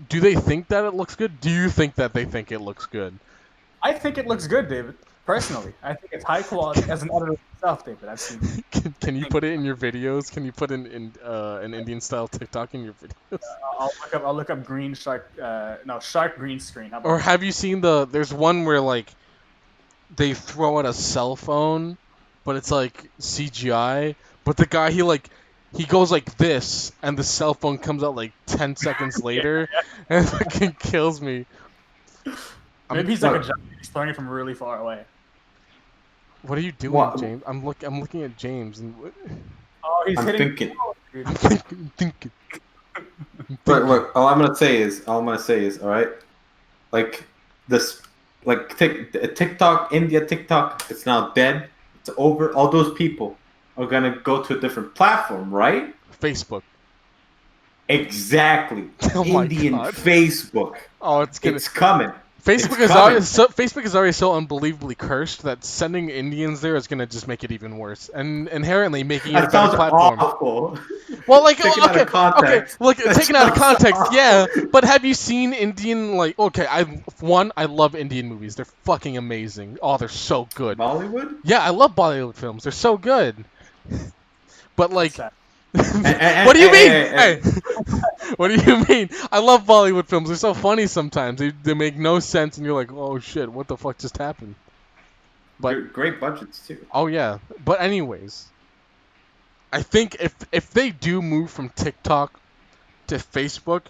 Do they think that it looks good? Do you think that they think it looks good? I think it looks good, David. Personally, I think it's high quality as an editor myself, David. I've seen. Can you put it in your videos? Can you put in an Indian style TikTok in your videos? I'll look up green shark. Shark green screen. How about Or have you seen there's one where like they throw out a cell phone, but it's like CGI, but the guy he goes like this, and the cell phone comes out like 10 seconds later, and it fucking kills me. maybe he's like a giant. He's throwing it from really far away. What are you doing, What? James? I'm looking at James, and Oh, he's I'm hitting. thinking. Dude. I'm thinking. But look, all I'm gonna say is, all right, like this, like TikTok, India TikTok, it's now dead. It's over. All those people are gonna go to a different platform, right? Facebook. Exactly. Oh my Indian God. Facebook. Oh, it's It's coming. Facebook is already so unbelievably cursed that sending Indians there is gonna just make it even worse, and inherently making it a That better sounds platform. awful. Well, like Taken out of context. look, That taken out of sounds context, awful. yeah. But have you seen Indian I love Indian movies. They're fucking amazing. Oh, they're so good. Bollywood? Yeah, I love Bollywood films. They're so good. But like, Sad. what do you mean? Hey, what do you mean? I love Bollywood films. They're so funny sometimes. They make no sense, and you're like, oh shit, what the fuck just happened? But Great budgets too. oh yeah. But anyways, I think if they do move from TikTok to Facebook,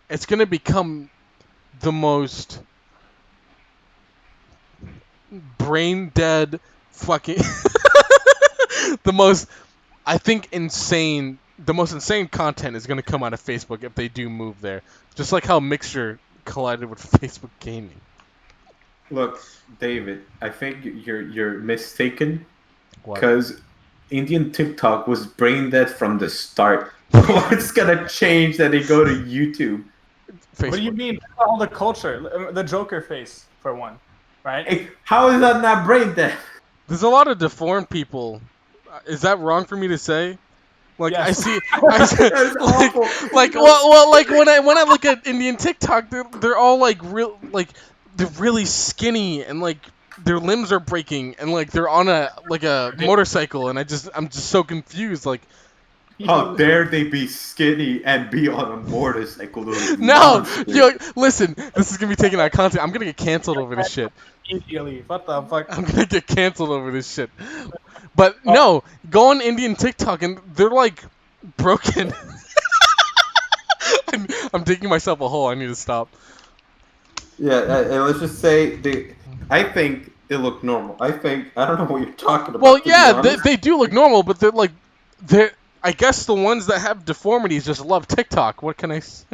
it's gonna become the most brain dead fucking the most the most insane content is gonna come out of Facebook if they do move there. Just like how Mixer collided with Facebook gaming. Look, David, I think you're mistaken What? because Indian TikTok was brain dead from the start. What's gonna change that they go to YouTube? Facebook. What do you mean? All the culture, the Joker face for one, right? Hey, how is that not brain dead? There's a lot of deformed people. Is that wrong for me to say? Like Yes. I see, That's awful. like when I look at Indian TikTok, they're all like they're really skinny and like their limbs are breaking and like they're on a motorcycle and I'm just so confused. Like How dare they be skinny and be on a motorcycle? Those no, monsters. yo, listen, this is gonna be taken out of context. I'm gonna get canceled over this shit. Immediately. What the fuck? I'm gonna get canceled over this shit. But no, go on Indian TikTok and they're like broken. I'm digging myself a hole. I need to stop. Yeah, and let's just say I think they look normal. I don't know what you're talking about. Well, to be yeah, honest. they do look normal, but they're. I guess the ones that have deformities just love TikTok. What can I say?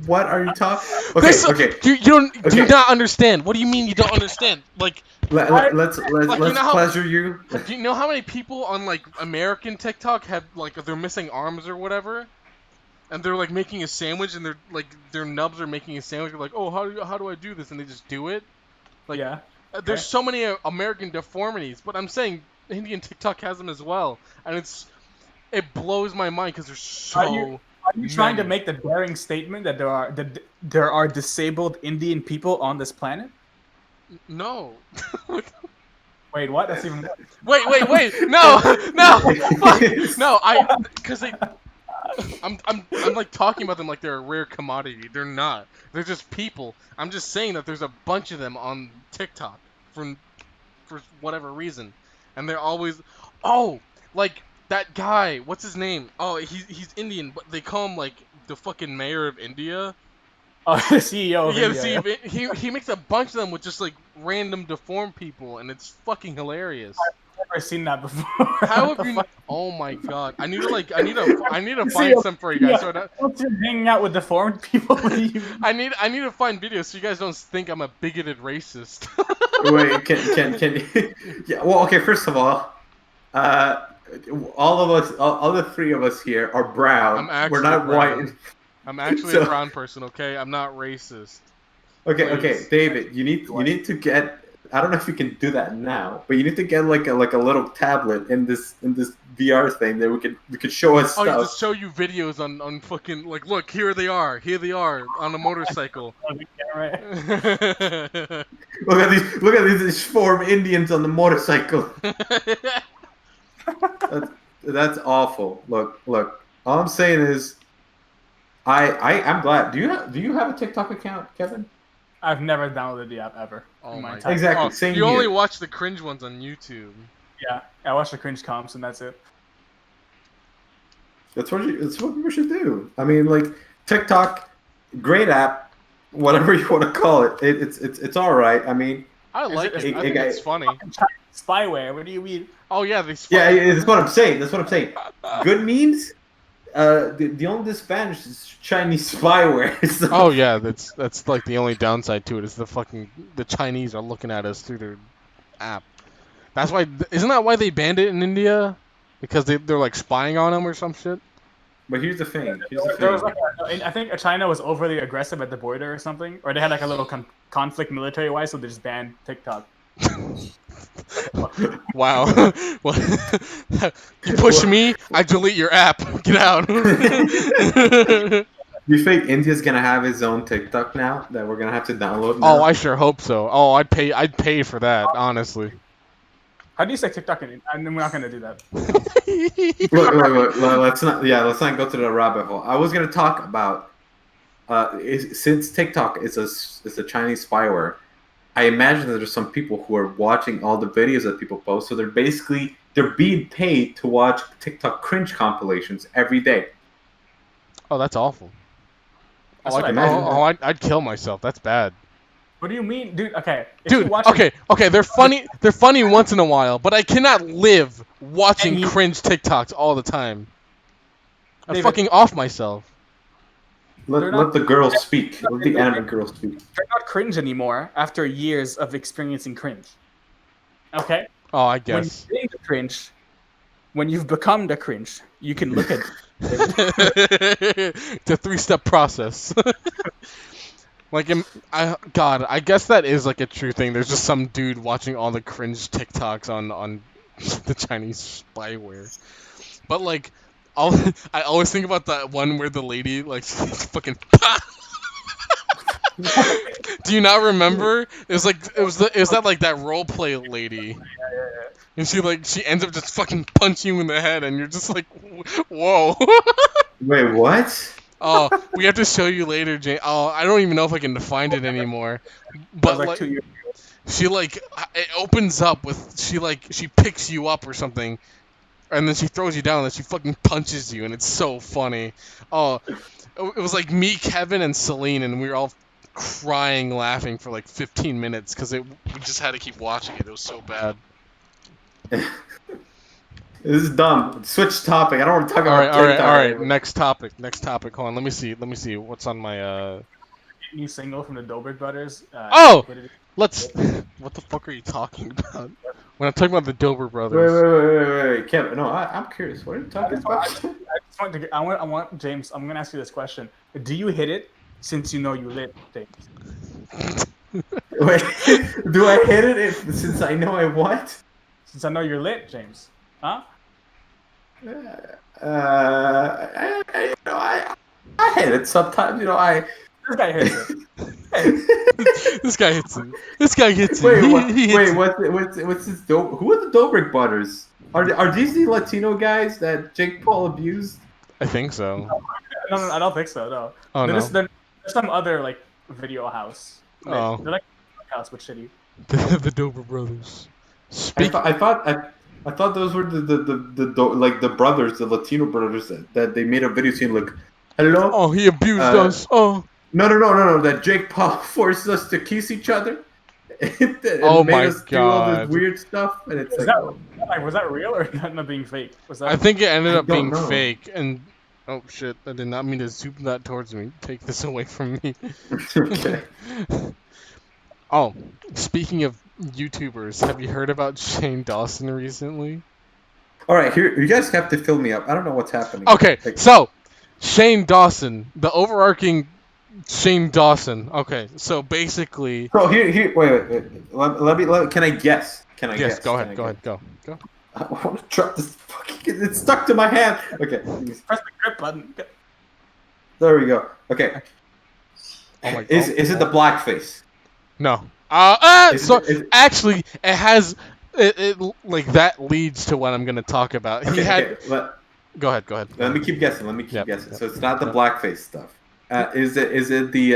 What are you talking? There's Okay, okay. You don't do Okay. not understand. What do you mean you don't understand? Like, Let's you know how- pleasure you. do you know how many people on like American TikTok have like they're missing arms or whatever, and they're like making a sandwich and they're like their nubs are making a sandwich. They're like, oh, how do I do this? And they just do it. Like, Yeah. there's so many American deformities, but I'm saying Indian TikTok has them as well, and it blows my mind because there's so. Are you trying to many. make the daring statement that there are disabled Indian people on this planet? No. Wait, what? That's even. Wait! No! Fuck. No! Because I'm like talking about them like they're a rare commodity. They're not. They're just people. I'm just saying that there's a bunch of them on TikTok for whatever reason, and they're always like that guy. What's his name? Oh, he's Indian, but they call him like the fucking mayor of India. Oh, the CEO. Of Yeah, India. see, he makes a bunch of them with just like random deformed people, and it's fucking hilarious. I've never seen that before. How What have the you? fuck? Oh my god! I need to See, find some for you guys. yeah. So that, Once you're hanging out with deformed people, what do you I need to find videos so you guys don't think I'm a bigoted racist. Wait, can yeah? Well, okay. First of all, all of us, all the three of us here are brown. I'm We're not actually brown. white. I'm actually So- a brown person, okay? I'm not racist. Okay, okay, Please. David, you need to get. I don't know if you can do that now, but you need to get like a little tablet in this VR thing that we could show us Oh, you stuff. just show you videos on fucking like, look, here they are on a motorcycle. Right. Look at these four Indians on the motorcycle. That's awful. Look. All I'm saying is, I'm glad. Do you have a TikTok account, Kevin? I've never downloaded the app ever. Oh in my entire- god! Exactly, Oh, same you only here. watch the cringe ones on YouTube. Yeah, I watch the cringe comps and that's it. That's what people should do. I mean, like TikTok, great app, whatever you want to call it. It's all right. I mean, I like it. it- I think it- it's funny. Spyware. What do you mean? Oh yeah, they. yeah, that's what I'm saying. Good memes. The only disadvantage is Chinese spyware. So- Oh yeah, that's like the only downside to it is the Chinese are looking at us through their app. That's why isn't that why they banned it in India? Because they're like spying on them or some shit. But here's the thing. There was like and I think China was overly aggressive at the border or something, or they had like a little conflict military-wise, so they just banned TikTok. Wow. Well, you push me, I delete your app. Get out. You think India's gonna have his own TikTok now that we're gonna have to download? Oh, Now? I sure hope so. Oh, I'd pay for that, honestly. How do you say TikTok? And we're not gonna do that. Look, let's not go to the rabbit hole. I was gonna talk about since TikTok is a Chinese spyware. I imagine that there's some people who are watching all the videos that people post, so they're being paid to watch TikTok cringe compilations every day. Oh, that's awful. That's Oh, what I imagine. I'd kill myself. That's bad. What do you mean, dude? Okay, if you Dude, watch okay, they're funny. They're funny once in a while, but I cannot live watching And you- cringe TikToks all the time. I'm David- fucking off myself. Let the girls speak. Let the anime girls speak. They're not cringe anymore after years of experiencing cringe. Okay? Oh, I When you're guess. doing the cringe, when you've become the cringe, you can look at It's a 3-step process. Like, I guess that is like a true thing. There's just some dude watching all the cringe TikToks on the Chinese spyware. But like, I always think about that one where the lady like fucking. Do you not remember? It was that like that role play lady. And she ends up just fucking punching you in the head, and you're just like, whoa. Wait, what? Oh, we have to show you later, Jane. Oh, I don't even know if I can find it anymore. That But was like, 2 years. she like it opens up with she picks you up or something, and then she throws you down, and then she fucking punches you, and it's so funny. Oh, it was like me, Kevin, and Celine, and we were all crying, laughing for like 15 minutes because we just had to keep watching it. It was so bad. This is dumb. Switch topic. I don't want to talk All about right. TikTok anymore. Next topic. Hold on. Let me see what's on my New single from the Dobrik brothers. Oh! what did it- Let's. What the fuck are you talking about? When I'm talking about the Dober Wait, brothers. Kevin. No, I'm curious. What are you talking about? I just want to. I want James. I'm gonna ask you this question. Do you hit it since you know you lit, James? Wait, do I hit it since I know I what? Since I know you're lit, James. Huh? I hit it sometimes. This guy hits it. This guy hits him. This guy hits him. Wait, what? He hits Wait, him. what's this? Who are the Dobrik brothers? Are these the Latino guys that Jake Paul abused? I think so. No, I don't think so. No. Oh no. There's some other like video house. Oh. They're like a house but shitty. The Dober brothers. I thought those were the brothers, the Latino brothers that they made a video saying like, hello. Oh, he abused us. Oh. No. That Jake Paul forced us to kiss each other. and Oh made my us do all this God. weird stuff, and it's Was that real or not being fake? Was that? I think it ended I up don't being know. fake. And oh shit, I did not mean to zoom that towards me. Take this away from me. okay. Oh, speaking of YouTubers, have you heard about Shane Dawson recently? All right, here you guys have to fill me up. I don't know what's happening. Okay, Like, so Shane Dawson, the overarching Shane Dawson. Okay, so basically, so here, wait. Let me. Can I guess? Can I guess? yes, go Can ahead, I go guess? ahead, go. I want to drop this fucking. It's stuck to my hand. Okay, Press the grip button. there we go. Okay. Oh my Is God. it the blackface? No. Is So it- actually, it has it like that leads to what I'm gonna talk about. He Okay, had. okay, Go ahead. Let me keep guessing. Yep, guessing. yep. So it's not the blackface stuff. Is it the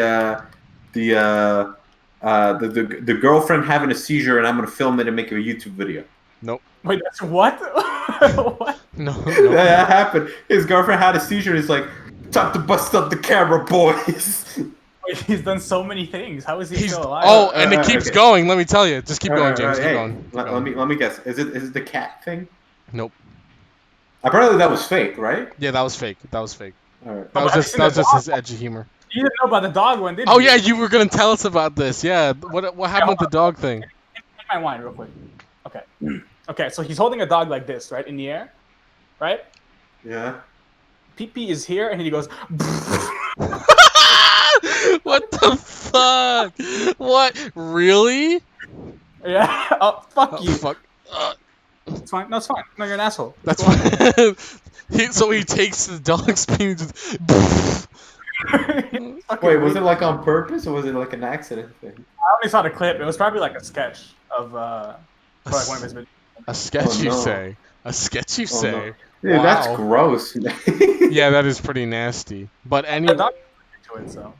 girlfriend having a seizure and I'm gonna film it and make a YouTube video? Wait, that's what? What? No. That happened. His girlfriend had a seizure and he's like, time to bust up the camera, boys. Wait, he's done so many things. How is he He's still alive? oh, and it keeps okay. going. Let me tell you. Just keep going, Alright, James. alright, Keep hey, going. Keep going. let me guess. Is it the cat thing? Nope. Apparently that was fake, right? Yeah, that was fake. All right. That was I've just seen the his edgy humor. You didn't know about the dog one, did you? Oh yeah, you were gonna tell us about this. Yeah. What happened with the dog thing? Take my wine real quick. Okay. Okay, so he's holding a dog like this, right, in the air, right? Yeah. Pee-pee is here, and he goes. What the fuck? What? Really? Yeah. Oh, fuck Oh, you. fuck. It's fine. No, it's fine. No, you're an asshole. That's Go on. fine. So he takes the dog's penis. Fucking Wait, was weird. it like on purpose or was it like an accident thing? I only saw the clip. It was probably like a sketch of for like one of his videos. A sketch, Oh, you no. say? A sketch, you Oh, say? no. Dude, that's Wow. gross. Yeah, that is pretty nasty. But The anyway, dog to it, so.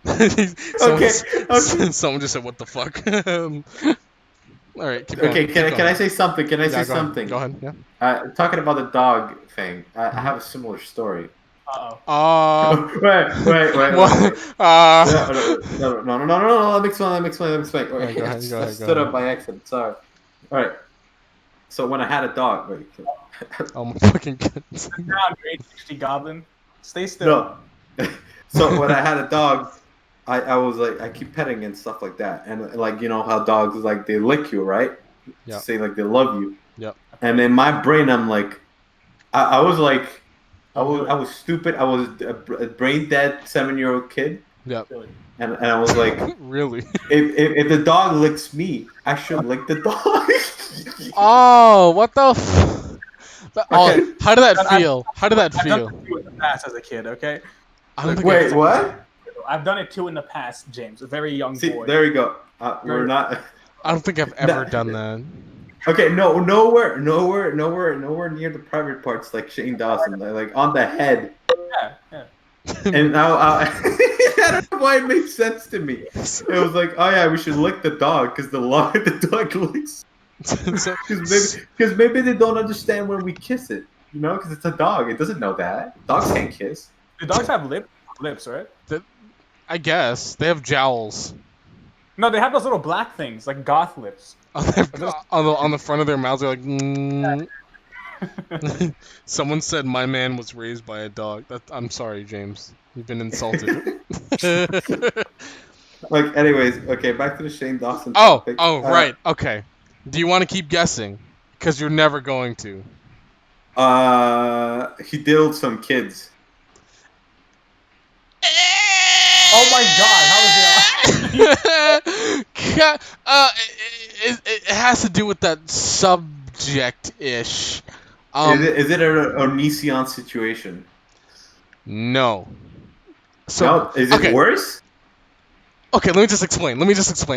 Someone just said, "What the fuck?" All right. Keep Okay, going, can I keep can I going. say something? Can I Yeah, say go ahead. something? Go ahead. Yeah. Talking about the dog thing, I have a similar story. Uh Wait. What? No. Let me explain. Wait, Alright, go ahead, I go ahead, go stood ahead. up by accident. Sorry. All right. So when I had a dog, wait, Oh my fucking goodness. oh. Down, grade 60 goblin. Stay still. no. So when I had a dog, I was like, I keep petting and stuff like that, and like you know how dogs like they lick you, right? Yeah. Say like they love you. Yep. And in my brain, I'm like, I was like, I was stupid. I was a brain dead 7-year-old kid, Yep. and I was like, Really? if the dog licks me, I should lick the dog. Oh, what the? Oh, Okay. how did that I- feel? How did that I've feel? done it too in the past as a kid, okay? I don't think Wait, I've- what? I've done it too in the past, James. A very young See, boy. there we go. We're not. I don't think I've ever done that. Okay, nowhere near the private parts like Shane Dawson, like on the head. Yeah. And now I don't know why it made sense to me. It was like, oh yeah, we should lick the dog because the dog licks. So- Because maybe they don't understand when we kiss it, you know? Because it's a dog, it doesn't know that. Dogs can't kiss. Do dogs have lips, right? I guess they have jowls No, they have those little black things, like goth lips. on the front of their mouths. They're like. Mm. Someone said my man was raised by a dog. I'm sorry, James. You've been insulted. Like, anyways, okay, back to the Shane Dawson Oh, topic. right. Okay. Do you want to keep guessing? Because you're never going to. He diddled some kids. Oh my god, how is It has to do with that subject-ish. Is it an Onision situation? No. So, No, is it okay. worse? Okay, let me just explain.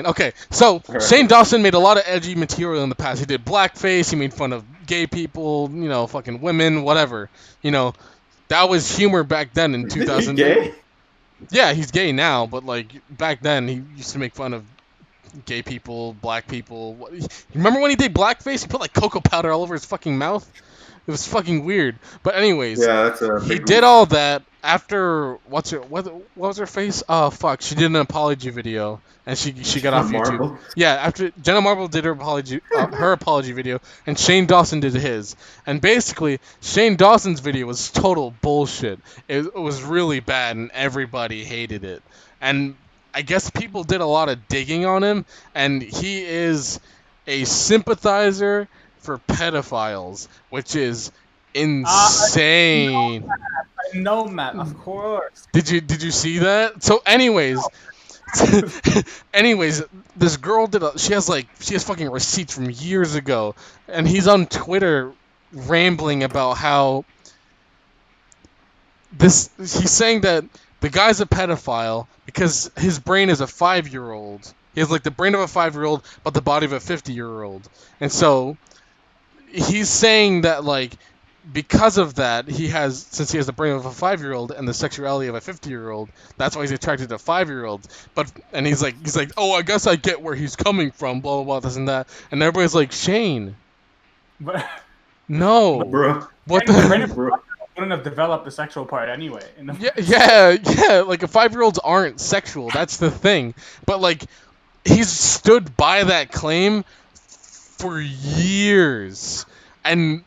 Okay, so Alright. Shane Dawson made a lot of edgy material in the past. He did blackface. He made fun of gay people. You know, fucking women, whatever. You know, that was humor back then in 2000. Is he gay? Yeah, he's gay now, but like back then he used to make fun of gay people, black people. Remember when he did blackface? He put like cocoa powder all over his fucking mouth. It was fucking weird. But anyways, Yeah, that's a he big did all that after what was her face? Oh fuck, she did an apology video and she got off YouTube. Marble. Yeah, after Jenna Marble did her apology video, and Shane Dawson did his. And basically, Shane Dawson's video was total bullshit. It was really bad, and everybody hated it. And I guess people did a lot of digging on him, and he is a sympathizer for pedophiles, which is insane. I know, Matt, of course. Did you see that? So, anyways, this girl she has fucking receipts from years ago, and he's on Twitter rambling about how he's saying that the guy's a pedophile because his brain is a 5-year-old. He has like the brain of a 5-year-old, but the body of a 50-year-old, and so he's saying that like because of that, since he has the brain of a 5-year-old and the sexuality of a 50-year-old, that's why he's attracted to 5-year-olds. And he's like, oh, I guess I get where he's coming from, blah blah blah, this and that, and everybody's like, Shane, But no, Bro. what Brandon the? Bro. wouldn't have developed the sexual part anyway. Yeah, like a 5-year-olds aren't sexual. That's the thing. But like, he's stood by that claim for years, and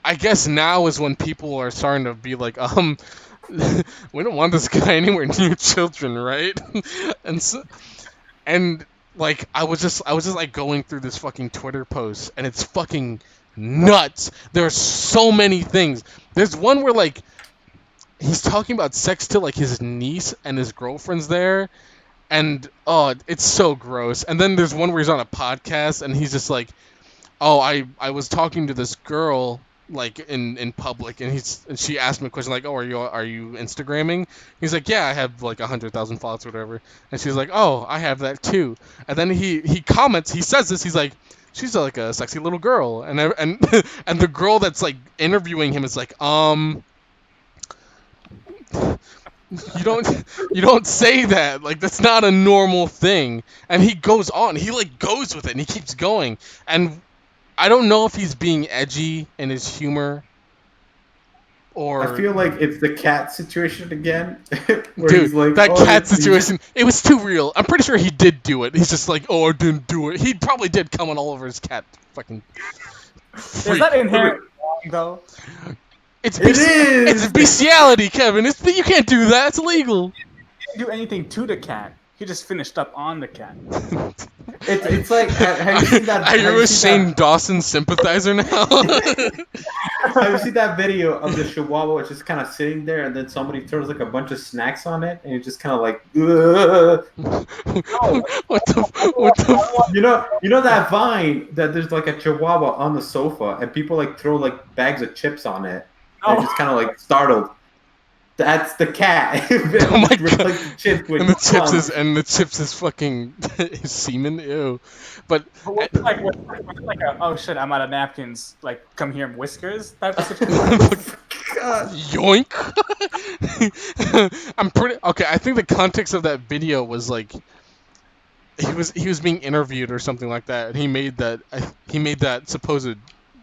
I guess now is when people are starting to be like, we don't want this guy anywhere near children, right? and like I was just like going through this fucking Twitter post, and it's fucking nuts. There's so many things. There's one where like he's talking about sex to like his niece and his girlfriend's there, and oh, it's so gross. And then there's one where he's on a podcast and he's just like, oh, I was talking to this girl like in public, and she asked me a question like, oh, are you Instagramming? He's like, yeah, I have like 100,000 followers or whatever. And she's like, oh, I have that too. And then he comments, he says this, he's like, she's like a sexy little girl, and and the girl that's like interviewing him is like, you don't say that, like that's not a normal thing. And he goes on, he like goes with it, and he keeps going, and I don't know if he's being edgy in his humor, or I feel like it's the cat situation again. Where dude, he's like, that "Oh, cat he just- situation, it was too real. I'm pretty sure he did do it. He's just like, oh, I didn't do it. He probably did come on all over his cat. Fucking. Is that inherent wrong though? It's It is! It's bestiality, Kevin. You can't do that. It's illegal. He didn't do anything to the cat. He just finished up on the cat. It's like, have you seen that? Are have you you a seen Shane Dawson sympathizer now? Have you seen that video of the Chihuahua it's just kind of sitting there, and then somebody throws like a bunch of snacks on it, and it's just kind of like, ugh. what the? You know that Vine that there's like a Chihuahua on the sofa, and people like throw like bags of chips on it, and Oh. just kind of like startled. That's the cat. Oh my With, God. like, the chips with And the tongue. chips is fucking his semen. Ew. But But what's it like, was it like a, oh shit, I'm out of napkins, like come here, whiskers type of situation? God. yoink. I'm pretty okay. I think the context of that video was like he was being interviewed or something like that, and he made that supposed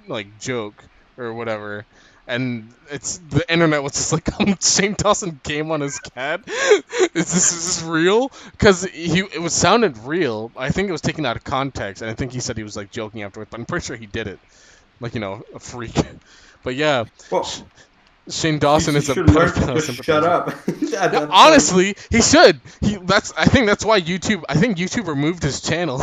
like joke or whatever. And it's the internet was just like, Shane Dawson came on his cat. Is this real? Because it was sounded real. I think it was taken out of context, and I think he said he was like joking afterwards. But I'm pretty sure he did it, like a freak. But yeah, Well, Shane Dawson you is a should learn pedophile to just shut sympathizer. up. Yeah, honestly, he should. I think that's why YouTube. I think YouTube removed his channel,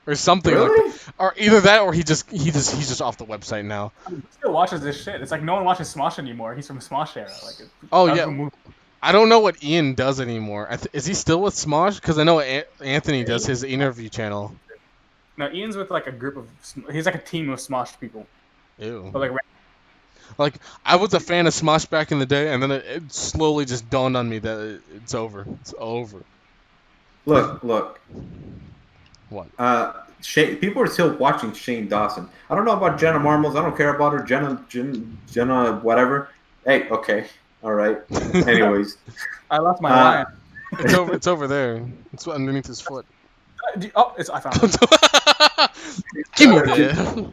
or something. Really? Or either that, or he's just off the website now. He still watches this shit. It's like no one watches Smosh anymore. He's from Smosh era. Like, Oh, that was yeah. removed. I don't know what Ian does anymore. Is he still with Smosh? Because I know Anthony does his interview channel. No, Ian's with like a group of. He's like a team of Smosh people. Ew. But like, Like I was a fan of Smosh back in the day, and then it slowly just dawned on me that it's over. It's over. Look. What? People are still watching Shane Dawson. I don't know about Jenna Marbles. I don't care about her. Jenna, whatever. Hey, okay, all right. Anyways, I left my Uh, line. It's over there. It's underneath his foot. Oh, I found it. Give me that.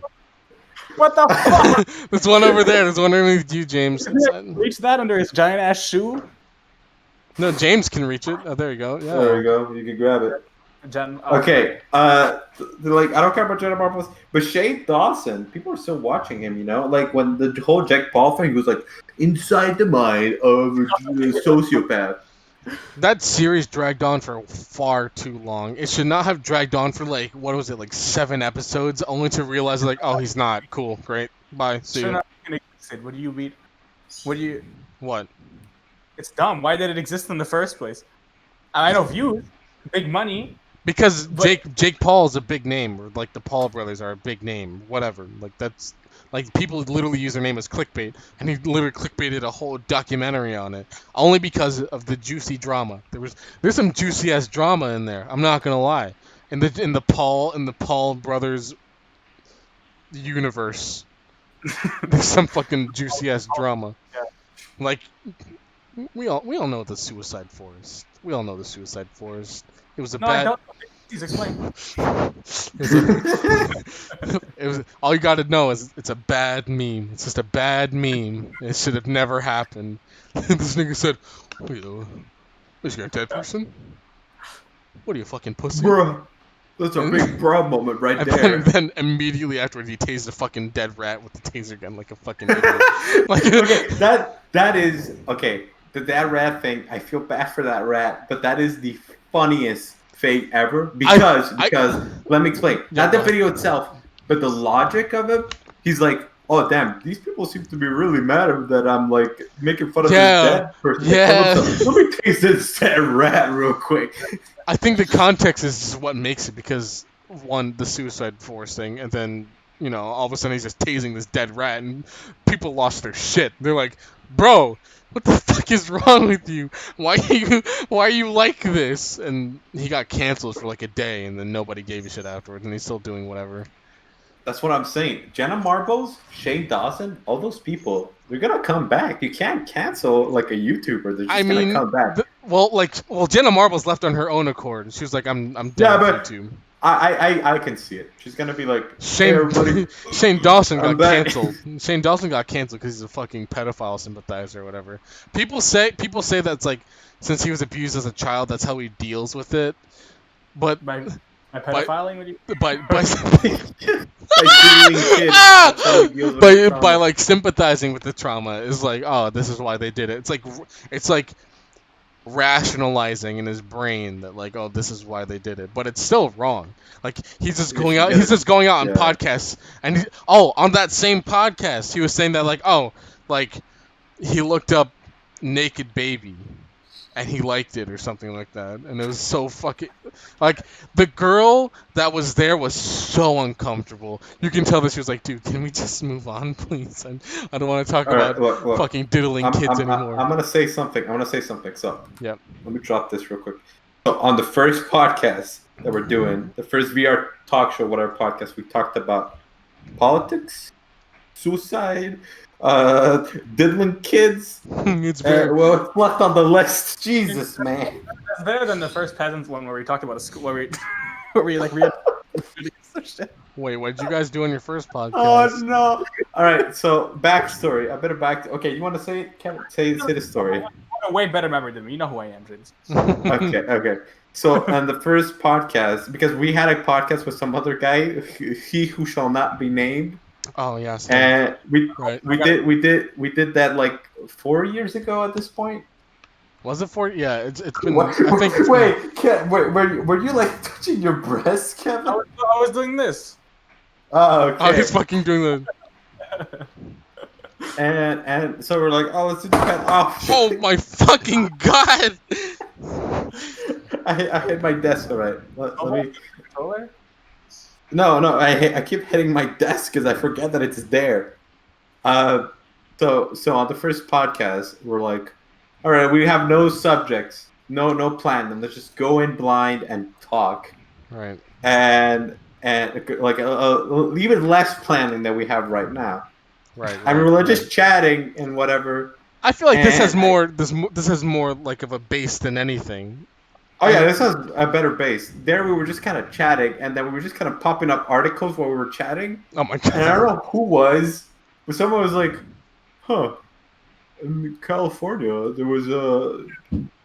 What the fuck? There's one over there. There's one underneath you, James. Reach that under his giant ass shoe. No, James can reach it. Oh, there you go. Yeah. there you go. You can grab it. Jen, Okay. Like I don't care about Jenna Marbles, but Shane Dawson, people are still watching him. You know, like when the whole Jake Paul thing, he was like inside the mind of a sociopath. That series dragged on for far too long. It should not have dragged on for like, what was it, like 7 episodes, only to realize like, oh, he's not. Cool, great, bye, see Sure you. not gonna exist. What do you read? What do you? What? It's dumb. Why did it exist in the first place? I know views, big money. Because But- Jake Paul is a big name, or like the Paul brothers are a big name, whatever. Like that's like people literally use their name as clickbait, and he literally clickbaited a whole documentary on it, only because of the juicy drama. There's some juicy ass drama in there. I'm not gonna lie. In the Paul brothers universe, there's some fucking juicy ass drama. Like we all know the Suicide Forest. We all know the Suicide Forest. It was a No, I bad. don't. Please explain. It was all you got to know is it's a bad meme. It's just a bad meme. It should have never happened. This nigga said, "Is you a dead person? What are you, fucking pussy?" Bruh, that's a big bro moment right And there. then immediately afterwards, he tased a fucking dead rat with the taser gun like a fucking idiot. Like, Okay, that is okay. That rat thing, I feel bad for that rat, but that is the funniest fate ever because let me explain. Not the video itself, but the logic of it. He's like, oh damn, these people seem to be really mad that I'm like making fun of Yeah, this dead person. yeah. Let me taste this dead rat real quick. I think the context is just what makes it, because one, the suicide force thing, and then all of a sudden he's just tasing this dead rat, and people lost their shit. They're like, bro, what the fuck is wrong with you? Why are you like this? And he got canceled for like a day, and then nobody gave a shit afterwards, and he's still doing whatever. That's what I'm saying. Jenna Marbles, Shane Dawson, all those people, they're gonna come back. You can't cancel like a YouTuber. They're just gonna come back. Well, Jenna Marbles left on her own accord. She was like, I'm done with YouTube. I can see it. She's gonna be like, Shane hey, everybody, Shane Dawson got I'm back. canceled. Shane Dawson got canceled because he's a fucking pedophile sympathizer or whatever. People say that's like, since he was abused as a child, that's how he deals with it. But By pedophiling with you? by Like bullying kids. That's how he deals with the by trauma. like sympathizing with the trauma is like, oh, this is why they did it. It's like rationalizing in his brain that like, oh, this is why they did it, but it's still wrong. Like he's just going out on Yeah. podcasts, and on that same podcast he was saying that like, oh, like he looked up naked baby and he liked it or something like that, and it was so fucking like, the girl that was there was so uncomfortable. You can tell that she was like, dude, can we just move on, please? I don't want to talk All right, about look. fucking diddling kids anymore. I'm gonna say something. So, Yep. let me drop this real quick. So, on the first podcast that we're doing, the first VR talk show, whatever podcast, we talked about politics, suicide, diddling kids. It's very Well, it's left on the list. Jesus, man. That's better than the first Peasants one where we talked about a school where we like Wait, what did you guys do on your first podcast? Oh no! All right, so backstory. I better back. Okay, you want to say it? Kevin? Say the story. You have a way better memory than me. You know who I am, James. Okay. So on the first podcast, because we had a podcast with some other guy, he who shall not be named, Oh yes. and we Right. we did that like 4 years ago at this point. Was it for? Yeah, it's been. Wait, I think. It's been- were you like touching your breast, Kevin? I was doing this. Oh, okay. Oh, he's fucking doing the. And so we're like, oh, let's do the pen. Oh, Oh my fucking god! I hit my desk. All right. Let me. Controller? No, I keep hitting my desk because I forget that it's there. So on the first podcast, we're like, all right, we have no subjects, no plan, and let's just go in blind and talk, Right. and like even less planning than we have right now. Right. I mean, we're just chatting and whatever. I feel like this and- has more. This has more like of a base than anything. Oh yeah, this has a better base. There we were just kind of chatting, and then we were just kind of popping up articles while we were chatting. Oh my And I god. don't know who was, but someone was like, huh, in California, there was a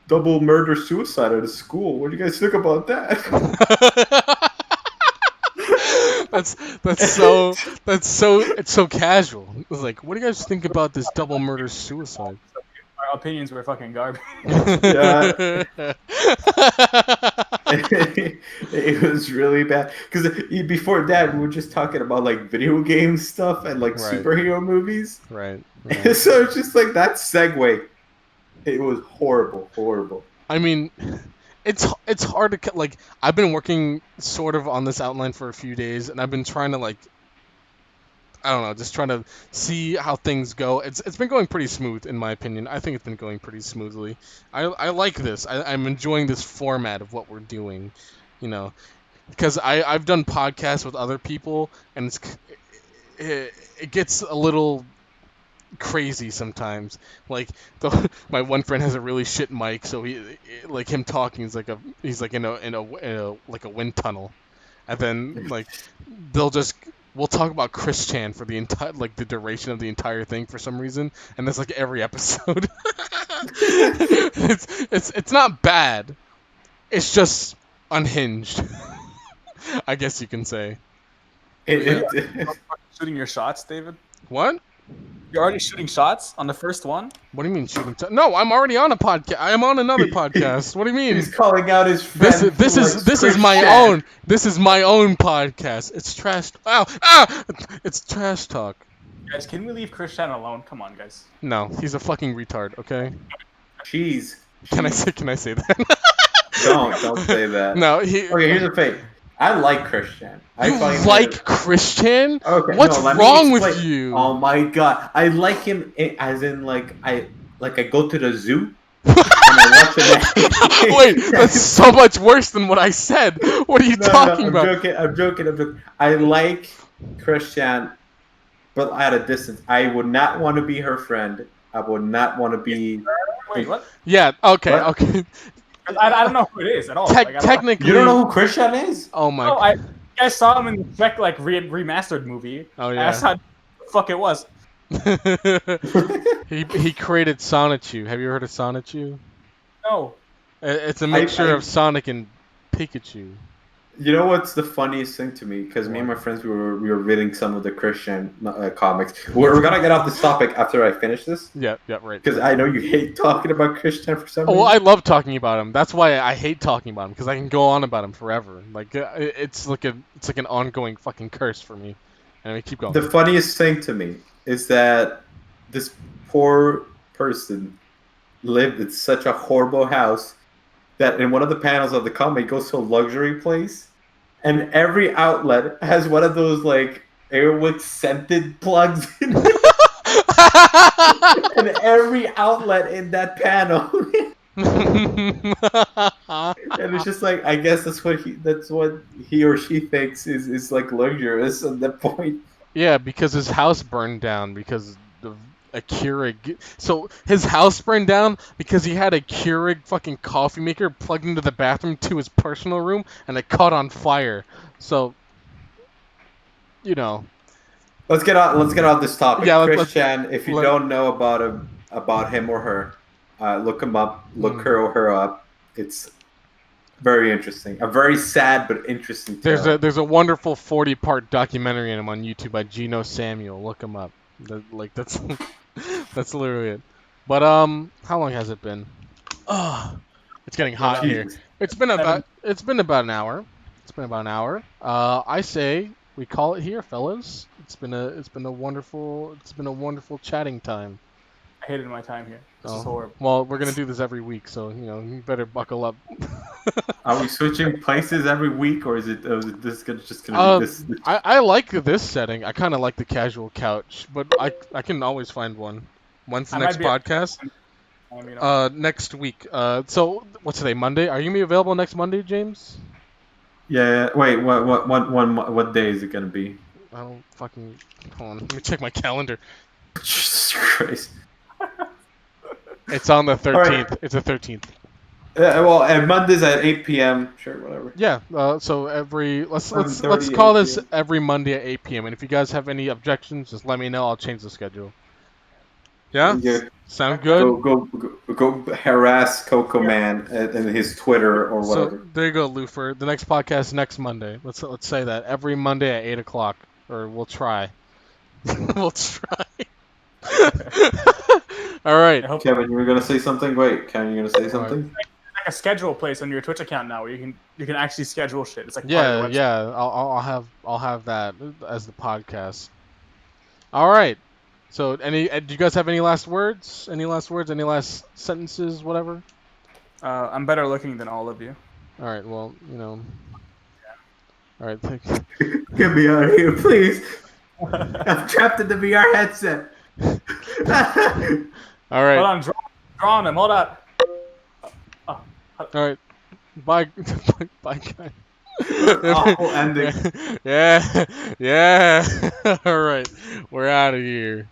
double murder suicide at a school. What do you guys think about that? It's so casual. It's like, what do you guys think about this double murder suicide? Our opinions were fucking garbage. Yeah. It was really bad. Because before that, we were just talking about like video game stuff and like Right. superhero movies. Right. So it's just like that segue. It was horrible. I mean, it's hard to like. I've been working sort of on this outline for a few days, and I've been trying to like, I don't know, just trying to see how things go. It's been going pretty smooth in my opinion. I think it's been going pretty smoothly. I like this. I'm enjoying this format of what we're doing, because I've done podcasts with other people, and it gets a little crazy sometimes. Like my one friend has a really shit mic, so he like him talking is like he's like in a like a wind tunnel, and then like we'll talk about Chris Chan for the entire like the duration of the entire thing for some reason, and that's like every episode. it's not bad. It's just unhinged. I guess you can say. Shooting your shots, David? What? You're already shooting shots on the first one? What do you mean shooting? No, I'm already on a podcast. I am on another podcast. What do you mean? He's calling out his friend. This is my own. This is my own podcast. It's trash. It's trash talk. Guys, can we leave Christian alone? Come on, guys. No, he's a fucking retard. Okay. Cheese. Can I say that? Don't say that. No, he. Okay, here's the thing. I like Christian. You find like him- Christian? Okay, What's no, let me wrong with explain. you? Oh my god, I like him as in like I go to the zoo and I watch him. Wait, that's so much worse than what I said. What are you talking I'm about? joking. I like Christian, but at a distance. I would not want to be her friend. I would not want to be. Wait, what? Yeah. Okay. What? Okay. I don't know who it is at all. Tec- Like, I don't know. technically. You don't know who Christian is? Oh my. No, I saw him in the Shrek like remastered movie. Oh And yeah. I saw what the fuck it was. he created Sonichu. Have you heard of Sonichu? No. It's a mixture I- of Sonic and Pikachu. You know what's the funniest thing to me? Because me and my friends we were reading some of the Christian comics. We're gonna get off this topic after I finish this Yeah. Yeah. Right. because I know you hate talking about Christian for some Oh, reason. well, I love talking about him. That's why I hate talking about him because I can go on about him forever. Like it's like an ongoing fucking curse for me. Anyway, keep going. The funniest thing to me is that this poor person lived in such a horrible house that in one of the panels of the comic, he goes to a luxury place, and every outlet has one of those like Airwick scented plugs in it. And every outlet in that panel. And it's just like I guess that's what he or she thinks is like luxurious at that point. Yeah, because his house burned down because of a Keurig. So his house burned down because he had a Keurig fucking coffee maker plugged into the bathroom to his personal room, and it caught on fire. So, you know. Let's get out this topic. Yeah, let's- Christian, if you don't know about him or her, look him up. Look her or her up. It's very interesting. A very sad but interesting tale. There's a wonderful 40-part documentary on him on YouTube by Gino Samuel. Look him up. That's that's literally it. But how long has it been? Oh, it's getting hot here. Jesus. It's been about an hour. It's been about an hour. I say we call it here, fellas. It's been a wonderful chatting time. I hated my time here. This is Oh. horrible. Well, we're gonna do this every week, so you better buckle up. Are we switching places every week, or is it just gonna be this? I like this setting. I kind of like the casual couch, but I can always find one. When's the I next might be- podcast? You know, Next week. So what's today? Monday. Are you gonna be available next Monday, James? Yeah. Wait. What day is it gonna be? I don't fucking. Hold on. Let me check my calendar. Jesus Christ. It's on the 13th. right. It's the 13th. Well, and Mondays at 8 p.m. Sure, whatever. Yeah. So let's 7:30, call 8 this p.m. every Monday at 8 p.m. And if you guys have any objections, just let me know. I'll change the schedule. Yeah. Yeah. Sound good? Go harass Coco Man and his Twitter or So whatever. there you go, Lufer. The next podcast is next Monday. Let's say that every Monday at 8 o'clock, or we'll try. We'll try. All right. I hope Kevin, you were gonna say something. Wait, Kevin, you gonna say something? like a schedule place on your Twitch account now where you can actually schedule shit. It's like part Yeah, of the website. yeah. I'll have that as the podcast. All right. So, do you guys have any last words? Any last words? Any last sentences? Whatever. I'm better looking than all of you. All right. Well, All right. Get me out of here, please. I'm trapped in the VR headset. All right. Hold on, draw on him. Hold on. All right. Bye. Bye, guys. Awful ending. Yeah. Yeah. All right. We're out of here.